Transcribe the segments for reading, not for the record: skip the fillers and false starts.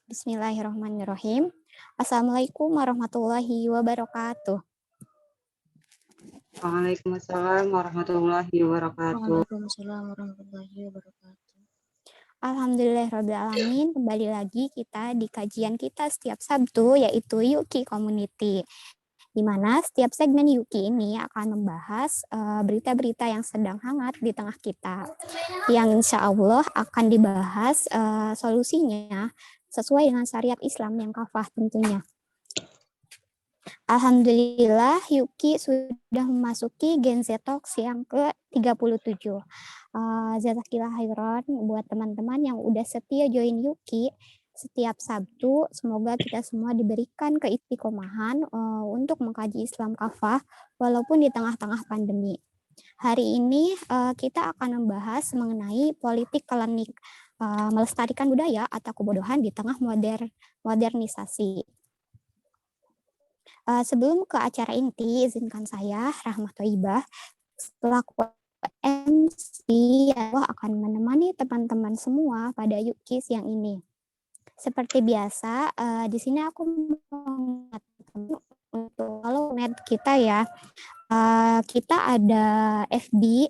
Bismillahirrahmanirrahim. Assalamualaikum warahmatullahi wabarakatuh. Waalaikumsalam warahmatullahi wabarakatuh. Waalaikumsalam warahmatullahi wabarakatuh. Alhamdulillahirrahmanirrahim. Kembali lagi kita di kajian kita setiap Sabtu, yaitu Yuki Community. Di mana setiap segmen Yuki ini akan membahas berita-berita yang sedang hangat di tengah kita. Yang insya Allah akan dibahas solusinya sesuai dengan syariat Islam yang kafah tentunya. Alhamdulillah Yuki sudah memasuki Gen Z Talks yang ke-37. Jazakillah khairan buat teman-teman yang udah setia join Yuki setiap Sabtu. Semoga kita semua diberikan keistiqomahan untuk mengkaji Islam kafah walaupun di tengah-tengah pandemi. Hari ini kita akan membahas mengenai politik klinik melestarikan budaya atau kebodohan di tengah modernisasi. Sebelum ke acara inti, izinkan saya, Rahmat Thaibah, selaku MC akan menemani teman-teman semua pada Yuki siang ini. Seperti biasa, di sini aku mengingatkan untuk follow med kita ya. Kita ada FB,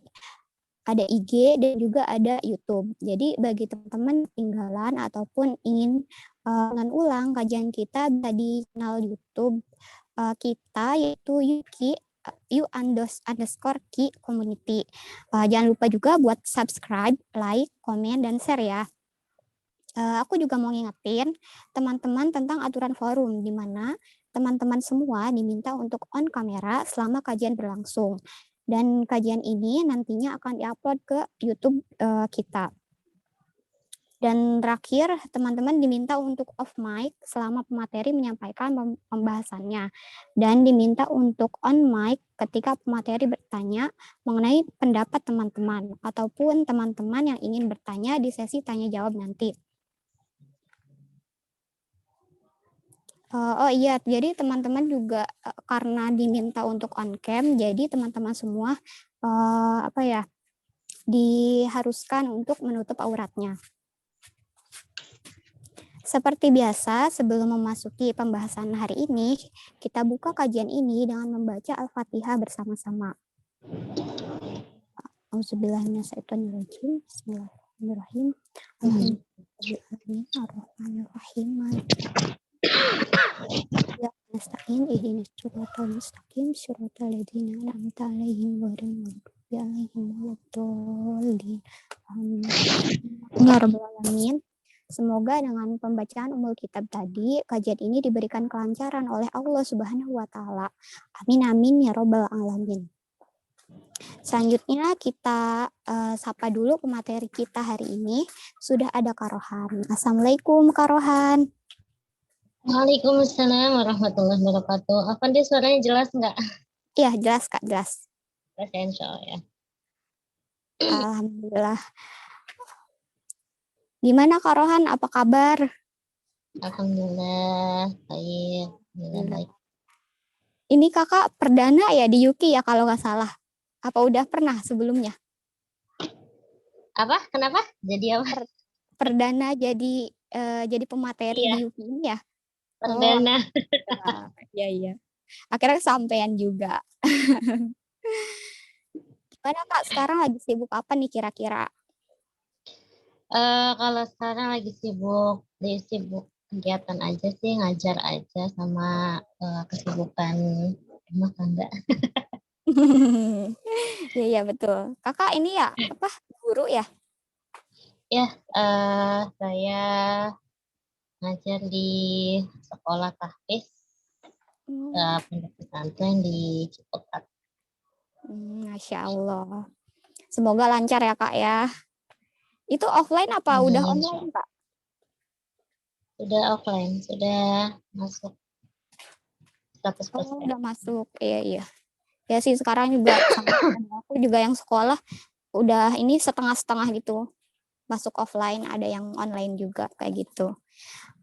ada IG, dan juga ada YouTube. Jadi bagi teman-teman ketinggalan ataupun ingin ulang kajian kita bisa di channel YouTube kita, yaitu Yuki _Ki Community. Jangan lupa juga buat subscribe, like, komen, dan share ya. Aku juga mau ngingetin teman-teman tentang aturan forum, di mana teman-teman semua diminta untuk on kamera selama kajian berlangsung. Dan kajian ini nantinya akan diupload ke YouTube kita. Dan terakhir, teman-teman diminta untuk off mic selama pemateri menyampaikan pembahasannya. Dan diminta untuk on mic ketika pemateri bertanya mengenai pendapat teman-teman ataupun teman-teman yang ingin bertanya di sesi tanya-jawab nanti. Oh iya, jadi teman-teman juga karena diminta untuk on cam, jadi teman-teman semua diharuskan untuk menutup auratnya. Seperti biasa, sebelum memasuki pembahasan hari ini, kita buka kajian ini dengan membaca Al-Fatihah bersama-sama. Auzubillahiminasyaitonirrajim. Bismillahirrahmanirrahim. Alhamdulillahirrahmanirrahim. Ya nasta'in ihdinas siratal mustaqim siratal ladzina an'amta 'alaihim ghairil maghdubi 'alaihim waladdallin. Ya rabbal alamin. Semoga dengan pembacaan Ummul Kitab tadi, kajian ini diberikan kelancaran oleh Allah Subhanahu wa Ta'ala. Amin amin ya rabbal alamin. Selanjutnya kita sapa dulu pemateri kita hari ini. Sudah ada Kak Rohan. Assalamualaikum Kak Rohan. Waalaikumsalam warahmatullahi wabarakatuh. Apa dia suaranya jelas nggak? Iya, jelas Kak, jelas. Jelas ya, insya Allah ya. Alhamdulillah. Gimana Kak Rohan, apa kabar? Alhamdulillah, baik. Alhamdulillah, baik. Ini kakak perdana ya di Yuki ya kalau nggak salah. Apa udah pernah sebelumnya? Apa? Kenapa? Jadi apa? Perdana jadi pemateri di Yuki ini ya? Perdana. Iya. Akhirnya kesampean juga. Gimana Kak, sekarang lagi sibuk apa nih kira-kira? Kalau sekarang lagi sibuk kegiatan aja sih, ngajar aja sama kesibukan rumah tangga. Iya betul. Kakak ini ya guru ya? Ya, saya ngajar di sekolah tahfiz pondok pesantren di Ciputat. Masya Allah. Semoga lancar ya Kak ya. Itu offline apa udah online Kak? Sudah offline, sudah masuk 100%. Oh, udah masuk, iya. Ya sih sekarang juga sama aku juga yang sekolah udah ini setengah-setengah gitu. Masuk offline, ada yang online juga kayak gitu.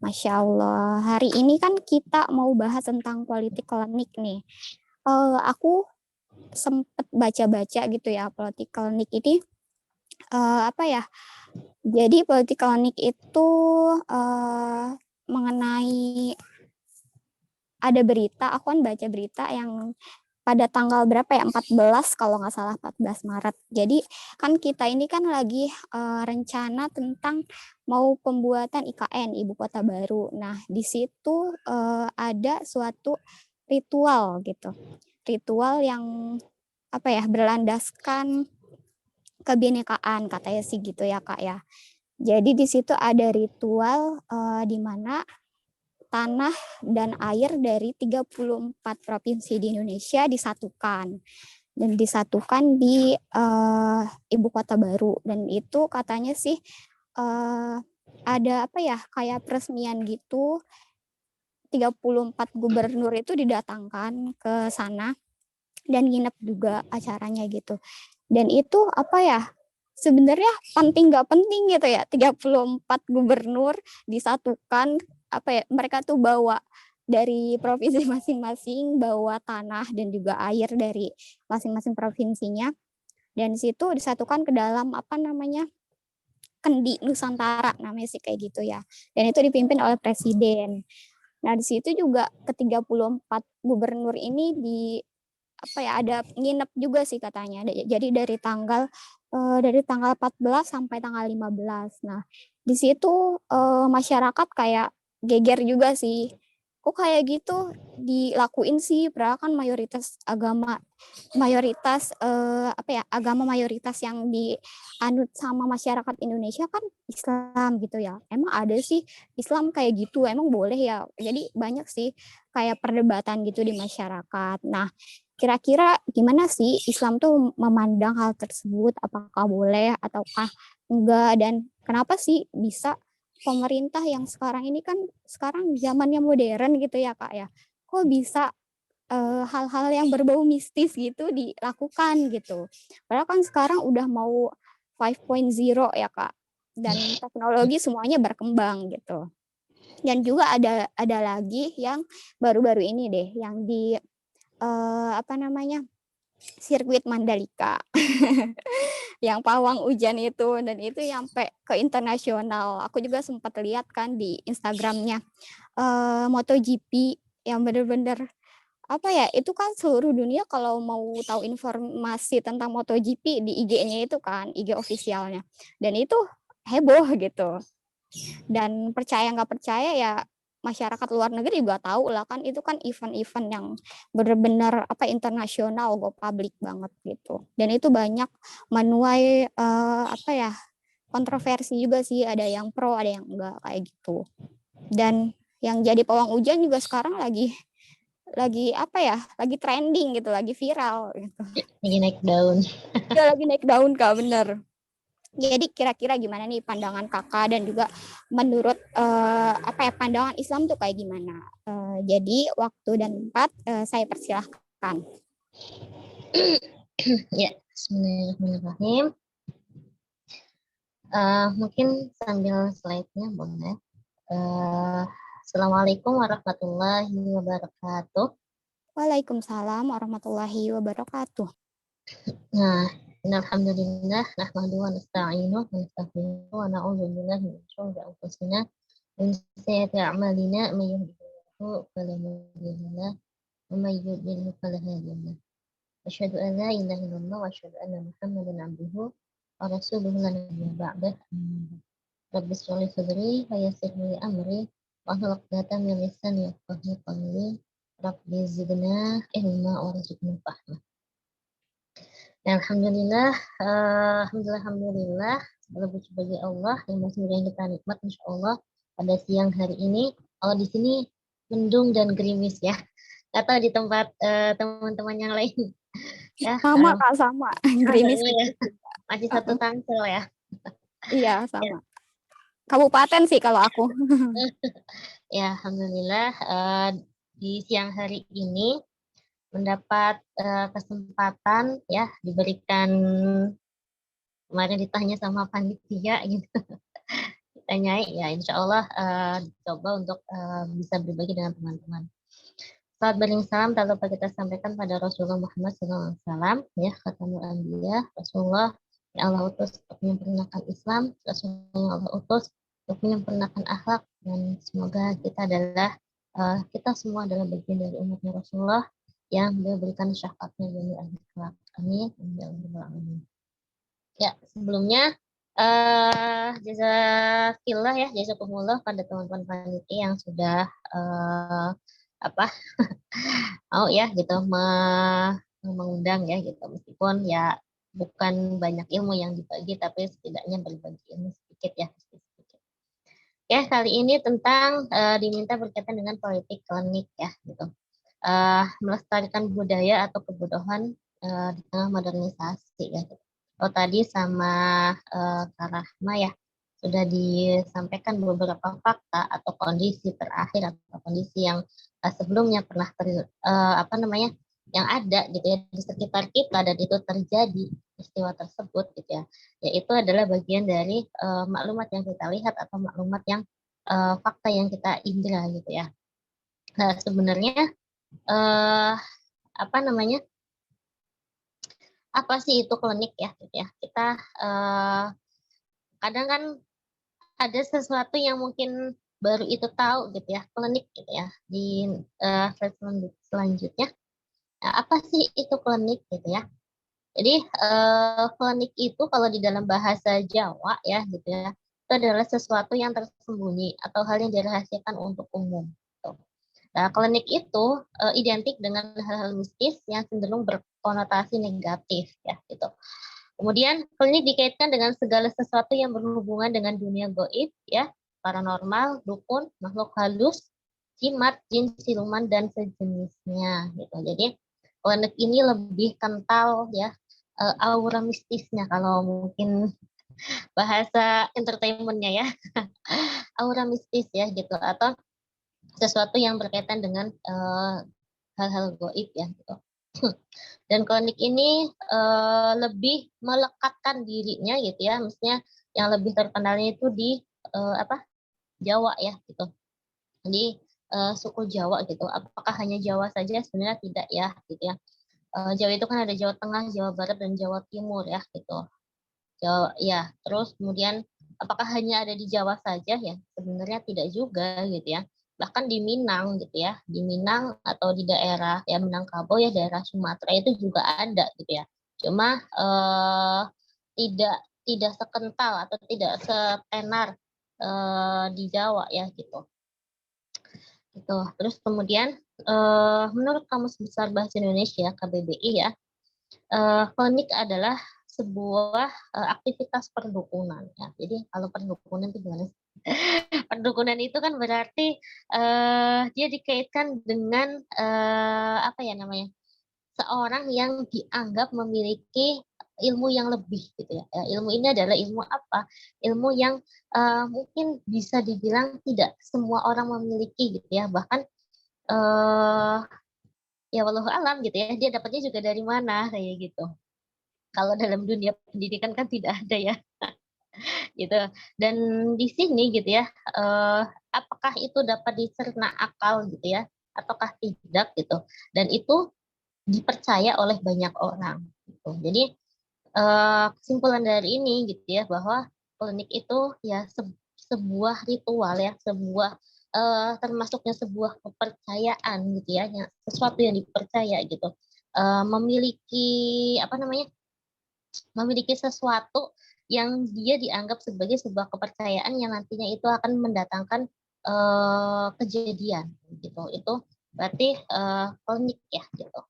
Masya Allah. Hari ini kan kita mau bahas tentang politik klinik nih. Aku sempet baca-baca gitu ya, politik klinik ini Jadi politik klinik itu mengenai ada berita, aku kan baca berita yang pada tanggal berapa ya, 14 kalau nggak salah, 14 Maret. Jadi kan kita ini kan lagi rencana tentang mau pembuatan IKN, Ibu Kota Baru. Nah, di situ ada suatu ritual gitu. Ritual yang apa ya, berlandaskan kebinekaan katanya sih gitu ya, Kak ya. Jadi di situ ada ritual di mana tanah dan air dari 34 provinsi di Indonesia disatukan dan disatukan di Ibu Kota Baru. Dan itu katanya sih ada apa ya, kayak peresmian gitu, 34 gubernur itu didatangkan ke sana dan nginep juga acaranya gitu. Dan itu apa ya, sebenarnya penting nggak penting gitu ya, 34 gubernur disatukan, apa ya, mereka tuh bawa dari provinsi masing-masing, bawa tanah dan juga air dari masing-masing provinsinya, dan situ disatukan ke dalam apa namanya, Kendi Nusantara namanya sih kayak gitu ya. Dan itu dipimpin oleh presiden. Nah, di situ juga ke-34 gubernur ini di apa ya, ada nginep juga sih katanya. Jadi dari tanggal 14 sampai tanggal 15. Nah, di situ masyarakat kayak geger juga sih. Kok kayak gitu dilakuin sih, padahal kan apa ya, agama mayoritas yang dianut sama masyarakat Indonesia kan Islam gitu ya. Emang ada sih Islam kayak gitu, emang boleh ya? Jadi banyak sih kayak perdebatan gitu di masyarakat. Nah, kira-kira gimana sih Islam tuh memandang hal tersebut? Apakah boleh ataukah enggak? Dan kenapa sih bisa pemerintah yang sekarang ini kan sekarang zamannya modern gitu ya, Kak ya? Kok bisa hal-hal yang berbau mistis gitu dilakukan gitu? Padahal kan sekarang udah mau 5.0 ya, Kak. Dan teknologi semuanya berkembang gitu. Dan juga ada lagi yang baru-baru ini deh, yang di apa namanya, sirkuit Mandalika yang pawang hujan itu, dan itu sampai ke internasional. Aku juga sempat lihat kan di Instagramnya MotoGP, yang bener-bener apa ya, itu kan seluruh dunia kalau mau tahu informasi tentang MotoGP di IG-nya itu kan, IG officialnya, dan itu heboh gitu. Dan percaya nggak percaya ya, masyarakat luar negeri juga tahu lah kan, itu kan event-event yang benar-benar apa, internasional, go public banget gitu. Dan itu banyak menuai apa ya, kontroversi juga sih, ada yang pro ada yang enggak kayak gitu. Dan yang jadi pawang hujan juga sekarang lagi apa ya, lagi trending gitu, lagi viral gitu. Lagi naik daun. Ya lagi naik daun, Kak, bener. Jadi kira-kira gimana nih pandangan Kakak, dan juga menurut apa ya, pandangan Islam tuh kayak gimana? Jadi waktu dan tempat saya persilahkan. Ya, bismillahirrahmanirrahim. Mungkin sambil slide-nya boleh. Assalamualaikum warahmatullahi wabarakatuh. Waalaikumsalam warahmatullahi wabarakatuh. Nah, alhamdulillah nahmaduhu wa nasta'inuhu wa nastaghfiruhu wa na'udzu billahi min syururi anfusina wa min sayyiati a'malina may yahdihillahu fala mudilla lahu wa may yudlil fala hadiya lahu. Asyhadu an la ilaha illallah wa asyhadu anna Muhammadan abduhu wa rasuluhu la nabiyya ba'dah. Rabbi shrah li sadri wa yassir li amri wahlul 'uqdatam min lisani yafqahu qawli. Rabbi zidna ilma warzuqna fahma. Alhamdulillah, alhamdulillah, segala puji bagi Allah yang masih memberikan kita nikmat, insya Allah pada siang hari ini. Kalau di sini mendung dan gerimis ya, kata di tempat teman-teman yang lain ya. Sama, Kak, sama. Gerimis Ya, masih satu Tangsel ya. Iya, sama. Kabupaten sih kalau aku. Ya, alhamdulillah di siang hari ini mendapat kesempatan ya, diberikan, kemarin ditanya sama panitia gitu, ditanyai ya, insya Allah coba untuk bisa berbagi dengan teman-teman. Salat bering salam tak lupa kita sampaikan pada Rasulullah Muhammad SAW ya, khatamul anbiya, Rasulullah yang Allah utus untuk menyempurnakan Islam, Rasulullah yang Allah utus untuk menyempurnakan akhlak, dan semoga kita semua adalah bagian dari umatnya Rasulullah yang diberikan syafaatnya dari ahli akhlak. Amin. Amin. Ya, sebelumnya jazakillah ya, jazakumullah pada teman-teman panitia yang sudah apa mau ya gitu mengundang ya gitu, meskipun ya bukan banyak ilmu yang dibagi, tapi setidaknya berbagi ilmu sedikit ya, sedikit. Ya, kali ini tentang diminta berkaitan dengan politik klinik ya gitu. Melestarikan budaya atau kebodohan di tengah modernisasi ya gitu. Oh, tadi sama Kak Rahma ya sudah disampaikan beberapa fakta atau kondisi terakhir atau kondisi yang sebelumnya pernah yang ada gitu ya di sekitar kita dan itu terjadi peristiwa tersebut gitu ya, yaitu adalah bagian dari maklumat yang kita lihat atau maklumat yang fakta yang kita indra gitu ya. Nah, sebenarnya apa sih itu klinik ya gitu ya, kita kadang kan ada sesuatu yang mungkin baru itu tahu gitu ya, klinik gitu ya di slide selanjutnya. Nah, apa sih itu klinik gitu ya, jadi klinik itu kalau di dalam bahasa Jawa ya gitu ya, itu adalah sesuatu yang tersembunyi atau hal yang dirahasiakan untuk umum gitu. Nah, klinik itu identik dengan hal-hal mistis yang cenderung berkonotasi negatif ya gitu. Kemudian klinik dikaitkan dengan segala sesuatu yang berhubungan dengan dunia gaib ya, paranormal, dukun, makhluk halus, jimat, jin, siluman dan sejenisnya gitu. Jadi klinik ini lebih kental ya aura mistisnya kalau mungkin bahasa entertainmentnya ya. Aura mistis ya gitu, atau sesuatu yang berkaitan dengan hal-hal gaib ya gitu. Dan klinik ini lebih melekatkan dirinya gitu ya, maksudnya yang lebih terkenalnya itu di Jawa ya gitu. Di suku Jawa gitu. Apakah hanya Jawa saja? Sebenarnya tidak ya gitu ya. Jawa itu kan ada Jawa Tengah, Jawa Barat dan Jawa Timur ya gitu. Jawa ya, terus kemudian apakah hanya ada di Jawa saja ya? Sebenarnya tidak juga gitu ya. Bahkan di Minang gitu ya, di Minang atau di daerah ya Minangkabau ya, daerah Sumatera itu juga ada gitu ya. Cuma tidak tidak sekental atau tidak setenar di Jawa ya gitu. Gitu. Terus kemudian menurut Kamus Besar Bahasa Indonesia KBBI ya, klinik adalah sebuah aktivitas perdukunan ya. Jadi kalau perdukunan itu gimana sih? Perdukunan itu kan berarti dia dikaitkan dengan apa ya namanya? Seorang yang dianggap memiliki ilmu yang lebih gitu ya. Ilmu ini adalah ilmu apa? Ilmu yang mungkin bisa dibilang tidak semua orang memiliki gitu ya. Bahkan ya wallahu alam gitu ya. Dia dapatnya juga dari mana kayak gitu. Kalau dalam dunia pendidikan kan tidak ada ya, gitu. Dan di sini gitu ya, apakah itu dapat dicerna akal gitu ya, ataukah tidak gitu. Dan itu dipercaya oleh banyak orang. Gitu. Jadi kesimpulan dari ini gitu ya, bahwa klinik itu ya sebuah ritual ya, termasuknya sebuah kepercayaan gitu ya, sesuatu yang dipercaya gitu. Memiliki memiliki sesuatu yang dia dianggap sebagai sebuah kepercayaan yang nantinya itu akan mendatangkan kejadian gitu. Itu berarti klinik ya gitu.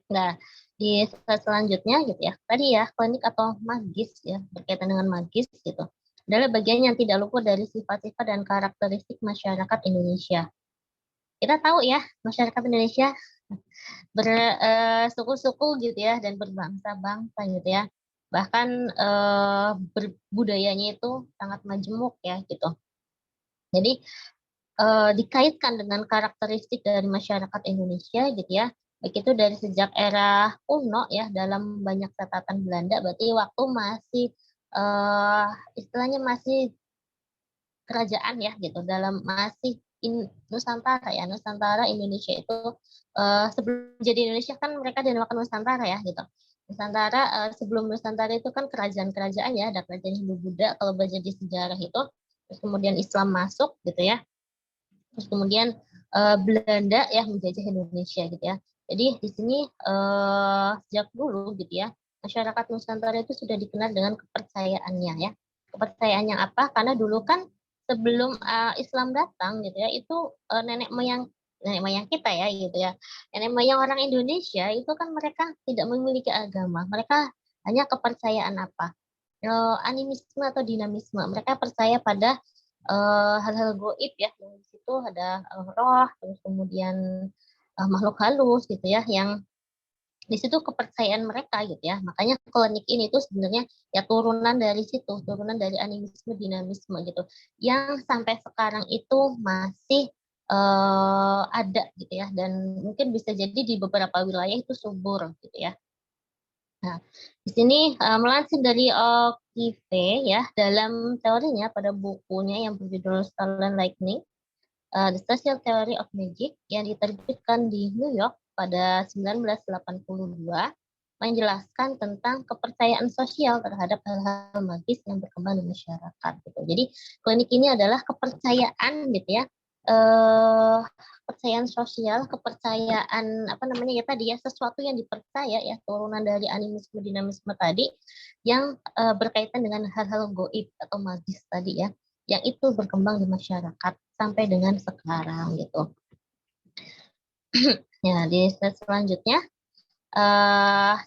Nah, di slide selanjutnya gitu ya. Tadi ya, klinik atau magis ya, berkaitan dengan magis gitu. Adalah bagian yang tidak luput dari sifat-sifat dan karakteristik masyarakat Indonesia. Kita tahu ya, masyarakat Indonesia bersuku-suku gitu ya dan berbangsa-bangsa gitu ya. Bahkan budayanya itu sangat majemuk ya gitu. Jadi dikaitkan dengan karakteristik dari masyarakat Indonesia gitu ya. Baik itu dari sejak era kuno ya, dalam banyak catatan Belanda, berarti waktu masih istilahnya masih kerajaan ya gitu, dalam masih Nusantara ya, Nusantara Indonesia itu sebelum jadi Indonesia kan mereka dinamakan Nusantara ya gitu. Nusantara sebelum Nusantara itu kan kerajaan-kerajaan ya, ada kerajaan Hindu Buddha kalau belajar di sejarah itu terus kemudian Islam masuk gitu ya, terus kemudian Belanda ya menjajah Indonesia gitu ya. Jadi di sini sejak dulu gitu ya, masyarakat Nusantara itu sudah dikenal dengan kepercayaannya ya. Kepercayaannya apa? Karena dulu kan sebelum Islam datang gitu ya, itu nenek moyang kita ya gitu ya. Nenek moyang orang Indonesia itu kan mereka tidak memiliki agama. Mereka hanya kepercayaan apa? Animisme atau dinamisme. Mereka percaya pada hal-hal goib ya, yang di situ ada roh, terus kemudian makhluk halus gitu ya, yang di situ kepercayaan mereka gitu ya. Makanya klinik ini tuh sebenarnya ya turunan dari situ, turunan dari animisme, dinamisme gitu, yang sampai sekarang itu masih ada gitu ya, dan mungkin bisa jadi di beberapa wilayah itu subur gitu ya. Nah, di sini melansir dari O'Keefe ya, dalam teorinya pada bukunya yang berjudul Stolen Lightning, The Social Theory of Magic yang diterbitkan di New York pada 1982, menjelaskan tentang kepercayaan sosial terhadap hal-hal magis yang berkembang di masyarakat gitu. Jadi klinik ini adalah kepercayaan gitu ya, kepercayaan sosial, kepercayaan apa namanya ya tadi ya, sesuatu yang dipercaya ya, turunan dari animisme dinamisme tadi, yang berkaitan dengan hal-hal goib atau magis tadi ya, yang itu berkembang di masyarakat sampai dengan sekarang gitu. Ya, di slide selanjutnya,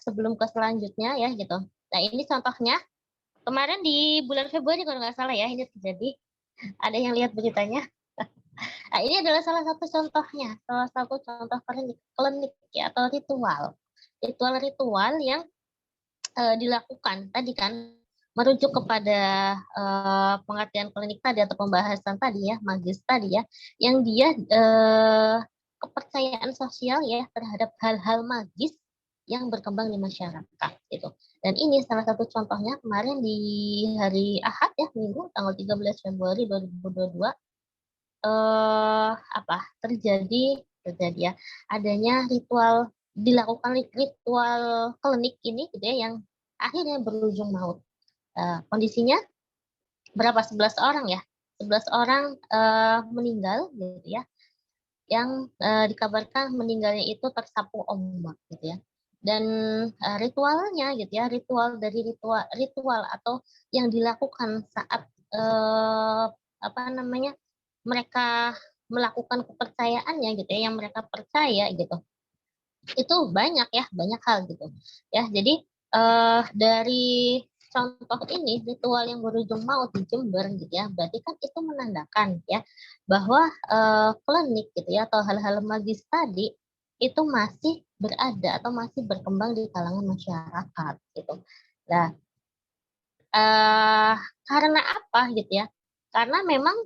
sebelum ke selanjutnya ya gitu. Nah, ini contohnya kemarin di bulan Februari kalau nggak salah ya, ini terjadi. Ada yang lihat beritanya? Nah, ini adalah salah satu contohnya, salah satu contoh klinik ya, atau ritual yang dilakukan tadi kan, merujuk kepada pengertian klinik tadi atau pembahasan tadi ya, magis tadi ya, yang dia kepercayaan sosial ya terhadap hal-hal magis yang berkembang di masyarakat gitu. Dan ini salah satu contohnya kemarin di hari Ahad ya, Minggu tanggal 13 Februari 2022 terjadi ya, adanya dilakukan ritual klinik ini gitu ya, yang akhirnya berujung maut. Kondisinya berapa? 11 orang ya, 11 orang meninggal gitu ya, yang dikabarkan meninggalnya itu tersapu ombak gitu ya. Dan ritualnya gitu ya, ritual atau yang dilakukan saat mereka melakukan kepercayaannya gitu ya, yang mereka percaya gitu, itu banyak ya, banyak hal gitu ya. Jadi dari contoh ini, ritual yang berujung maut di Jember gitu ya, berarti kan itu menandakan ya bahwa klinik gitu ya, atau hal-hal magis tadi itu masih berada atau masih berkembang di kalangan masyarakat gitu. Nah, karena apa gitu ya, karena memang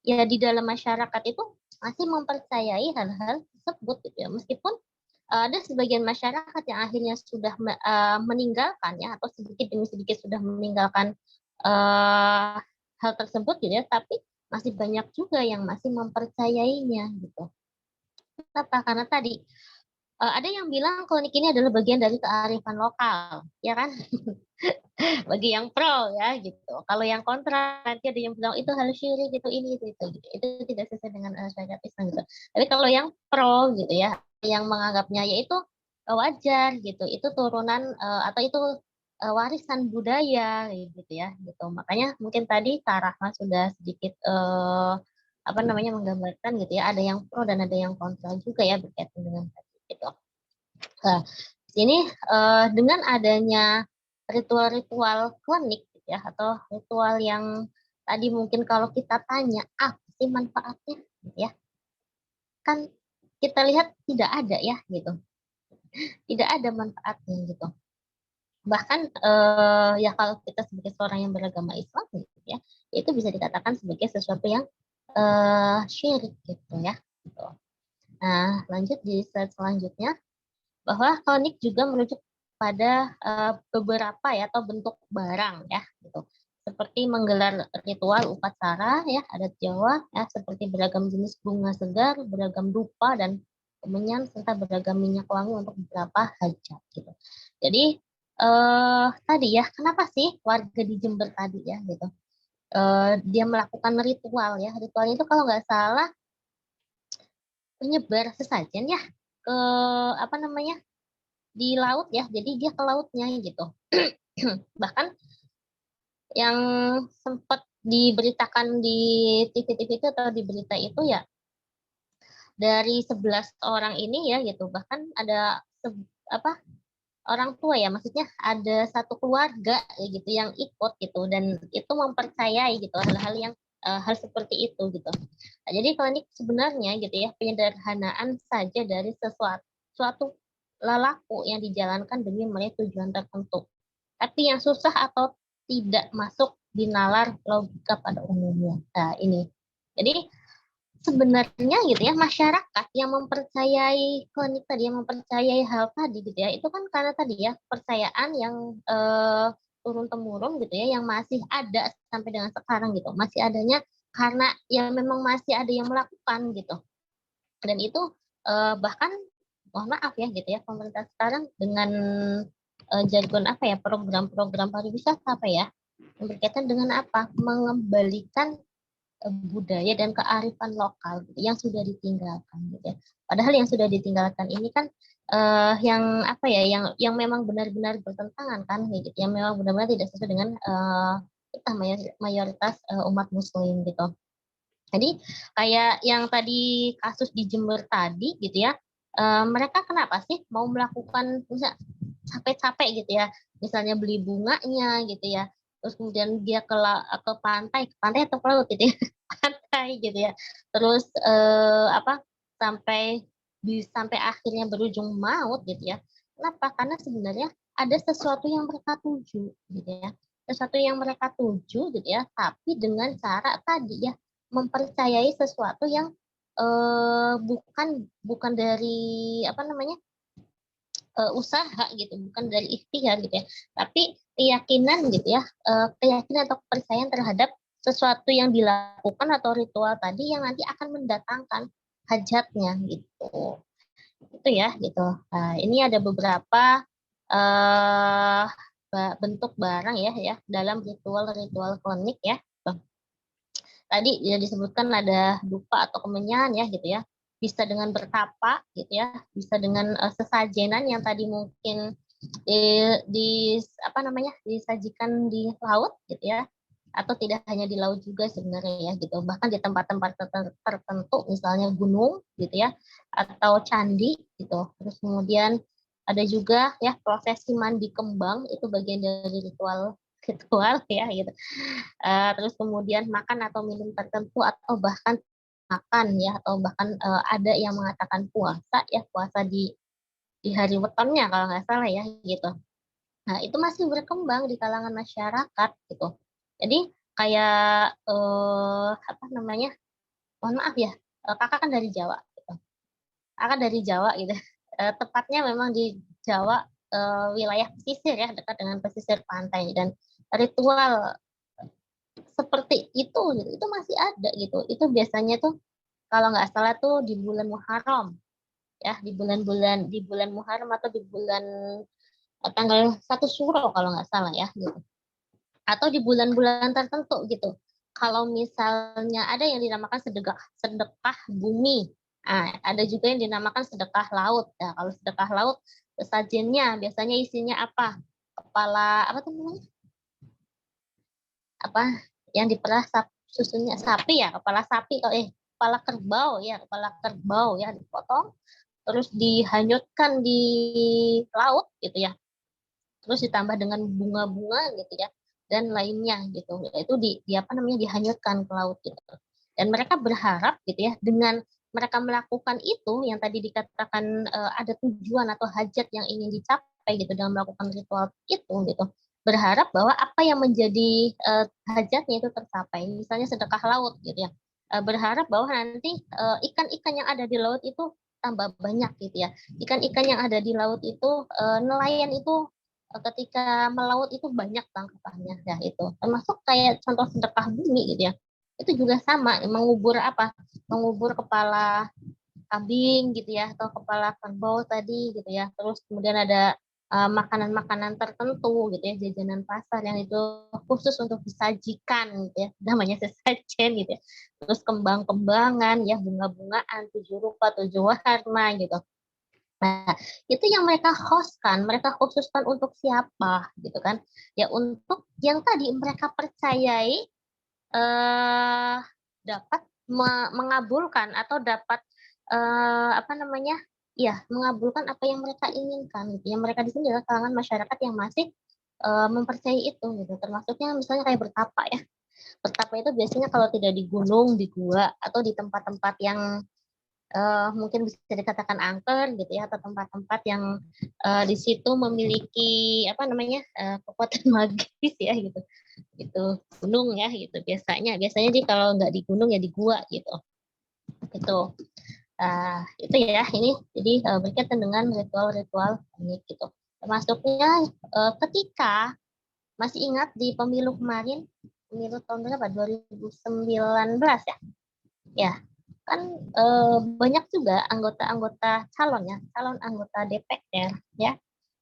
ya di dalam masyarakat itu masih mempercayai hal-hal tersebut gitu ya, meskipun ada sebagian masyarakat yang akhirnya sudah meninggalkan ya, atau sedikit demi sedikit sudah meninggalkan hal tersebut gitu ya, tapi masih banyak juga yang masih mempercayainya gitu. Kenapa? Karena tadi ada yang bilang klinik ini adalah bagian dari kearifan lokal, ya kan? Bagi yang pro ya gitu. Kalau yang kontra nanti ada yang bilang itu hal syirik, itu ini itu gitu. Itu tidak sesuai dengan syariat Islam gitu. Tapi kalau yang pro gitu ya, yang menganggapnya yaitu wajar gitu. Itu turunan atau itu warisan budaya gitu ya gitu. Makanya mungkin tadi Kak Rahma sudah sedikit menggambarkan gitu ya, ada yang pro dan ada yang kontra juga ya berkaitan dengan tadi gitu. Nah, di sini dengan adanya ritual-ritual klinik gitu ya, atau ritual yang tadi mungkin kalau kita tanya apa sih manfaatnya gitu ya, kan kita lihat tidak ada ya gitu, tidak ada manfaatnya gitu. Bahkan ya kalau kita sebagai seorang yang beragama Islam gitu ya, itu bisa dikatakan sebagai sesuatu yang syirik gitu ya gitu. Nah, lanjut di slide selanjutnya, bahwa klinik juga merujuk pada beberapa ya atau bentuk barang ya gitu, seperti menggelar ritual upacara ya adat Jawa ya, seperti beragam jenis bunga segar, beragam dupa dan kemenyan, serta beragam minyak wangi untuk beberapa hajat gitu. Jadi tadi ya, kenapa sih warga di Jember tadi ya gitu dia melakukan ritual ya. Ritualnya itu kalau nggak salah menyebar sesajen ya ke apa namanya di laut ya. Jadi dia ke lautnya gitu. Bahkan yang sempat diberitakan di TV-TV itu atau di berita itu ya dari 11 orang ini ya gitu. Bahkan ada apa orang tua ya, maksudnya ada satu keluarga ya gitu yang ikut gitu dan itu mempercayai gitu hal-hal yang hal seperti itu gitu. Nah, jadi klinik sebenarnya gitu ya penyederhanaan saja dari suatu lelaku yang dijalankan demi meraih tujuan tertentu. Tapi yang susah atau tidak masuk di nalar logika pada umumnya. Nah, ini. Jadi sebenarnya gitu ya masyarakat yang mempercayai klinik tadi yang mempercayai hal tadi gitu ya itu kan karena tadi ya kepercayaan yang turun temurun gitu ya yang masih ada sampai dengan sekarang gitu masih adanya karena ya memang masih ada yang melakukan gitu dan itu bahkan mohon maaf ya gitu ya pemerintah sekarang dengan jargon apa ya program-program pariwisata apa ya yang berkaitan dengan apa mengembalikan budaya dan kearifan lokal gitu, yang sudah ditinggalkan gitu ya. Padahal yang sudah ditinggalkan ini kan yang apa ya yang memang benar-benar bertentangan kan gitu, yang memang benar-benar tidak sesuai dengan kita mayoritas umat muslim gitu. Jadi kayak yang tadi kasus di Jember tadi gitu ya, mereka kenapa sih mau melakukan misalnya capek-capek gitu ya, misalnya beli bunganya gitu ya, terus kemudian dia ke pantai atau ke laut gitu ya, pantai gitu ya, terus apa sampai akhirnya berujung maut gitu ya. Kenapa? Karena sebenarnya ada sesuatu yang mereka tuju gitu ya, sesuatu yang mereka tuju gitu ya, tapi dengan cara tadi ya mempercayai sesuatu yang bukan bukan dari apa namanya usaha gitu, bukan dari ikhtiar gitu ya, tapi keyakinan gitu ya, keyakinan atau kepercayaan terhadap sesuatu yang dilakukan atau ritual tadi yang nanti akan mendatangkan hajatnya gitu. Itu ya gitu. Nah, ini ada beberapa eh bentuk barang ya dalam ritual-ritual klinik ya. Tadi ya disebutkan ada dupa atau kemenyan ya gitu ya. Bisa dengan bertapa gitu ya, bisa dengan sesajenan yang tadi mungkin di apa namanya disajikan di laut gitu ya atau tidak hanya di laut juga sebenarnya ya gitu bahkan di tempat-tempat tertentu misalnya gunung gitu ya atau candi gitu terus kemudian ada juga ya prosesi mandi kembang itu bagian dari ritual ritual ya gitu. Terus kemudian makan atau minum tertentu atau bahkan makan ya atau bahkan ada yang mengatakan puasa ya puasa di hari wetonnya kalau nggak salah ya gitu. Nah itu masih berkembang di kalangan masyarakat gitu. Jadi kayak apa namanya mohon maaf ya kakak kan dari Jawa gitu. Kakak dari Jawa gitu. Tepatnya memang di Jawa wilayah pesisir ya dekat dengan pesisir pantai dan ritual seperti itu gitu, itu masih ada gitu. Itu biasanya tuh kalau nggak salah tuh di bulan Muharram ya, di bulan Muharram atau di bulan tanggal 1 Syuro kalau nggak salah ya gitu. Atau di bulan-bulan tertentu gitu. Kalau misalnya ada yang dinamakan sedekah sedekah bumi. Nah, ada juga yang dinamakan sedekah laut. Nah, kalau sedekah laut sesajennya biasanya isinya apa? Kepala apa tuh namanya? Apa yang diperah susunya sapi ya kepala sapi kepala kerbau ya dipotong terus dihanyutkan di laut gitu ya terus ditambah dengan bunga-bunga gitu ya dan lainnya gitu itu di apa namanya dihanyutkan ke laut gitu dan mereka berharap gitu ya dengan mereka melakukan itu yang tadi dikatakan ada tujuan atau hajat yang ingin dicapai gitu dalam melakukan ritual itu gitu berharap bahwa apa yang menjadi hajatnya itu tercapai misalnya sedekah laut gitu ya berharap bahwa nanti ikan-ikan yang ada di laut itu tambah banyak gitu ya ikan-ikan yang ada di laut itu nelayan itu ketika melaut itu banyak tangkapannya ya itu termasuk kayak contoh sedekah bumi gitu ya itu juga sama mengubur apa mengubur kepala kambing gitu ya atau kepala kerbau tadi gitu ya terus kemudian ada makanan-makanan tertentu gitu ya, jajanan pasar yang itu khusus untuk disajikan gitu ya, namanya sesajen gitu ya. Terus kembang-kembangan ya, bunga-bungaan 7 rupa 7 warna gitu. Nah, itu yang mereka hostkan, mereka khususkan untuk siapa gitu kan? Ya untuk yang tadi mereka percayai dapat mengabulkan atau dapat apa namanya? Ya, mengabulkan apa yang mereka inginkan gitu. Yang mereka di sini adalah kalangan masyarakat yang masih mempercayai itu gitu. Termasuknya misalnya kayak bertapa ya. Bertapa itu biasanya kalau tidak di gunung, di gua atau di tempat-tempat yang mungkin bisa dikatakan angker gitu ya, atau tempat-tempat yang di situ memiliki apa namanya kekuatan magis ya gitu, itu gunung ya gitu biasanya sih kalau nggak di gunung ya di gua gitu, itu itu ya ini jadi berkaitan dengan ritual-ritual ini gitu, termasuknya ketika masih ingat di pemilu kemarin, pemilu tahun berapa 2019 ya kan banyak juga anggota-anggota calon ya, calon anggota DPR ya,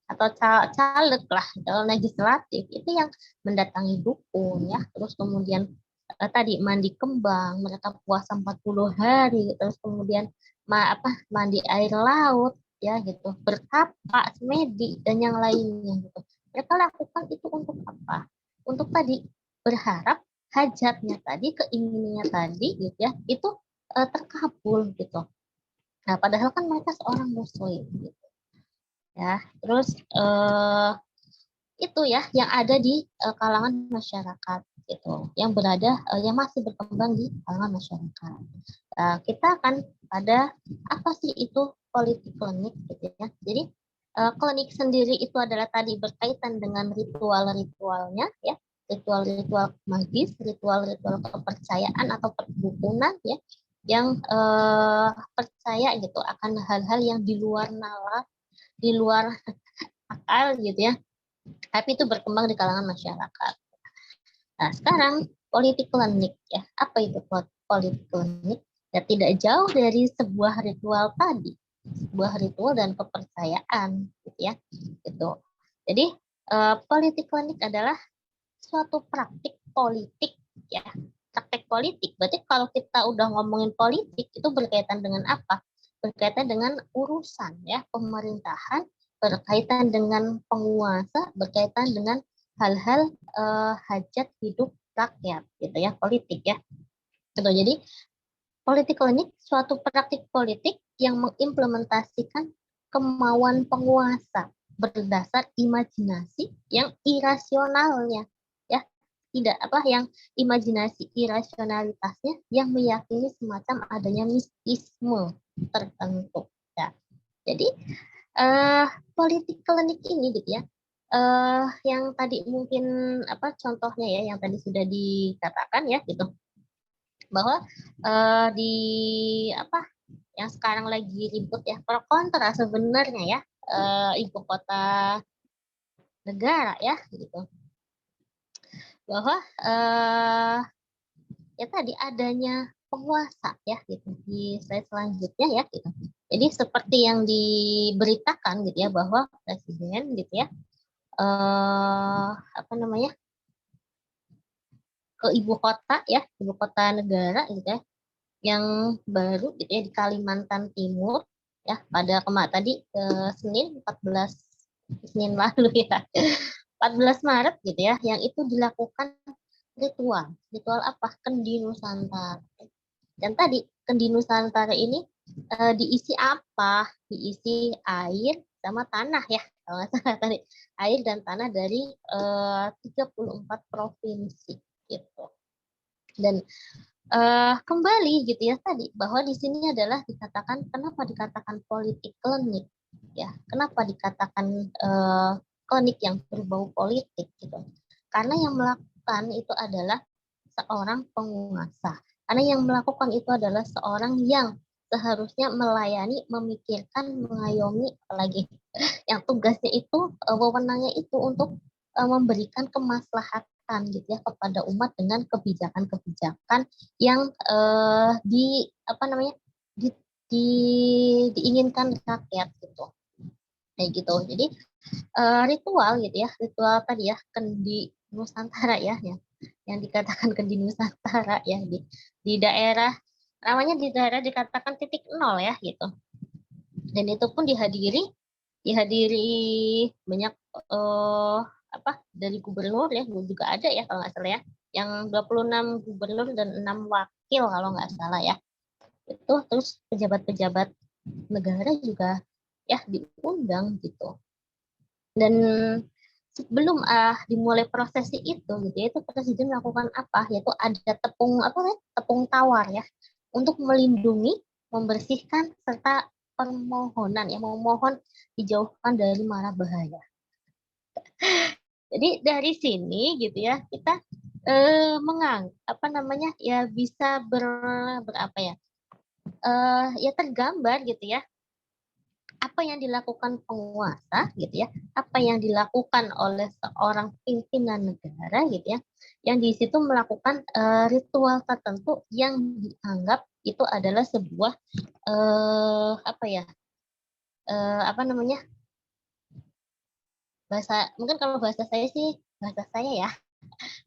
atau caleg lah, calon legislatif itu yang mendatangi dukun ya, terus kemudian tadi mandi kembang, mereka puasa 40 hari, terus kemudian mandi air laut ya gitu, bertapa, semedi dan yang lainnya gitu. Mereka lakukan itu untuk apa? Untuk tadi berharap hajatnya tadi, keinginannya tadi gitu ya, itu terkabul gitu. Nah, padahal kan mereka seorang muslim gitu. Ya, terus itu ya yang ada di kalangan masyarakat gitu, yang berada yang masih berkembang di kalangan masyarakat. Kita akan ada apa sih itu politik klinik gitu ya. Jadi klinik sendiri itu adalah tadi berkaitan dengan ritual-ritualnya ya, ritual-ritual magis, ritual-ritual kepercayaan atau perdukunan ya, yang percaya gitu akan hal-hal yang di luar nalar, di luar akal gitu ya, tapi itu berkembang di kalangan masyarakat. Nah, sekarang politik klinik ya. Apa itu politik klinik? Ya tidak jauh dari sebuah ritual tadi, sebuah ritual dan kepercayaan gitu ya. Gitu. Jadi politik klinik adalah suatu praktik politik ya. Praktik politik. Berarti kalau kita udah ngomongin politik itu berkaitan dengan apa? Berkaitan dengan urusan ya, pemerintahan, berkaitan dengan penguasa, berkaitan dengan hal-hal hajat hidup rakyat gitu ya, politik ya. Gitu. Jadi politik klinik suatu praktik politik yang mengimplementasikan kemauan penguasa berdasar imajinasi yang irasionalnya ya, tidak apa yang imajinasi irasionalitasnya yang meyakini semacam adanya mistisme tertentu ya. Jadi politik klinik ini gitu ya, yang tadi mungkin apa contohnya ya yang tadi sudah dikatakan ya gitu, bahwa di apa yang sekarang lagi ribut ya pro kontra sebenarnya ya, ibu kota negara ya gitu, bahwa ya tadi adanya penguasa ya gitu di slide selanjutnya ya gitu. Jadi seperti yang diberitakan gitu ya bahwa presiden gitu ya apa namanya ke ibu kota ya, ibu kota negara gitu ya, yang baru gitu ya di Kalimantan Timur ya pada tadi Senin 14 Senin lalu ya 14 Maret gitu ya, yang itu dilakukan ritual apa Kendi Nusantara. Dan tadi Kendi Nusantara ini diisi apa? Diisi air sama tanah ya, kalau nggak salah tadi air dan tanah dari 34 provinsi gitu. Dan kembali gitu ya tadi bahwa di sini adalah dikatakan kenapa dikatakan politik klinik ya, kenapa dikatakan klinik yang berbau politik gitu, karena yang melakukan itu adalah seorang penguasa, karena yang melakukan itu adalah seorang yang seharusnya melayani, memikirkan, mengayomi, apalagi yang tugasnya itu wewenangnya itu untuk memberikan kemaslahatan gitu ya kepada umat dengan kebijakan-kebijakan yang di apa namanya di, diinginkan rakyat gitu kayak gitu. Jadi ritual gitu ya, ritual tadi ya kendi Nusantara ya, yang dikatakan kendi Nusantara ya di daerah namanya di daerah dikatakan titik nol ya gitu. Dan itu pun dihadiri banyak dari gubernur ya, juga ada ya kalau nggak salah ya, yang 26 gubernur dan 6 wakil kalau nggak salah ya. Itu terus pejabat-pejabat negara juga ya diundang gitu. Dan sebelum dimulai prosesi itu gitu ya, itu presiden melakukan apa? Yaitu ada tepung tawar ya untuk melindungi, membersihkan serta permohonan ya, memohon dijauhkan dari mara bahaya. Jadi dari sini gitu ya kita ya bisa berapa ya, ya tergambar gitu ya apa yang dilakukan penguasa gitu ya, apa yang dilakukan oleh seorang pimpinan negara gitu ya, yang di situ melakukan ritual tertentu yang dianggap itu adalah sebuah mungkin kalau bahasa saya ya,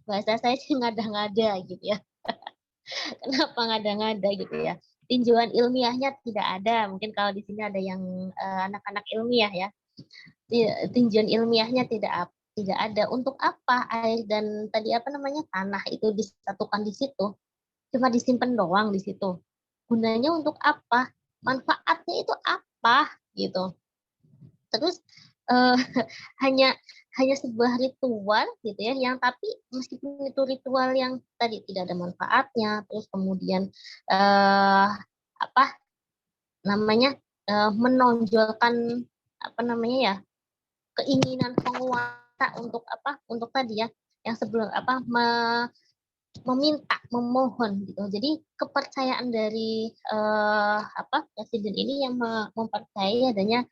bahasa saya sih ngada-ngada gitu ya. Kenapa ngada-ngada gitu ya? Tinjauan ilmiahnya tidak ada. Mungkin kalau di sini ada yang anak-anak ilmiah ya. Tinjauan ilmiahnya tidak ada. Untuk apa air dan tanah itu disatukan di situ? Cuma disimpan doang di situ. Gunanya untuk apa? Manfaatnya itu apa? Gitu. Terus hanya sebuah ritual gitu ya, yang tapi meskipun itu ritual yang tadi tidak ada manfaatnya, terus kemudian menonjolkan keinginan penguasa untuk tadi ya, yang sebelum memohon gitu. Jadi kepercayaan dari presiden ini yang mempercayai adanya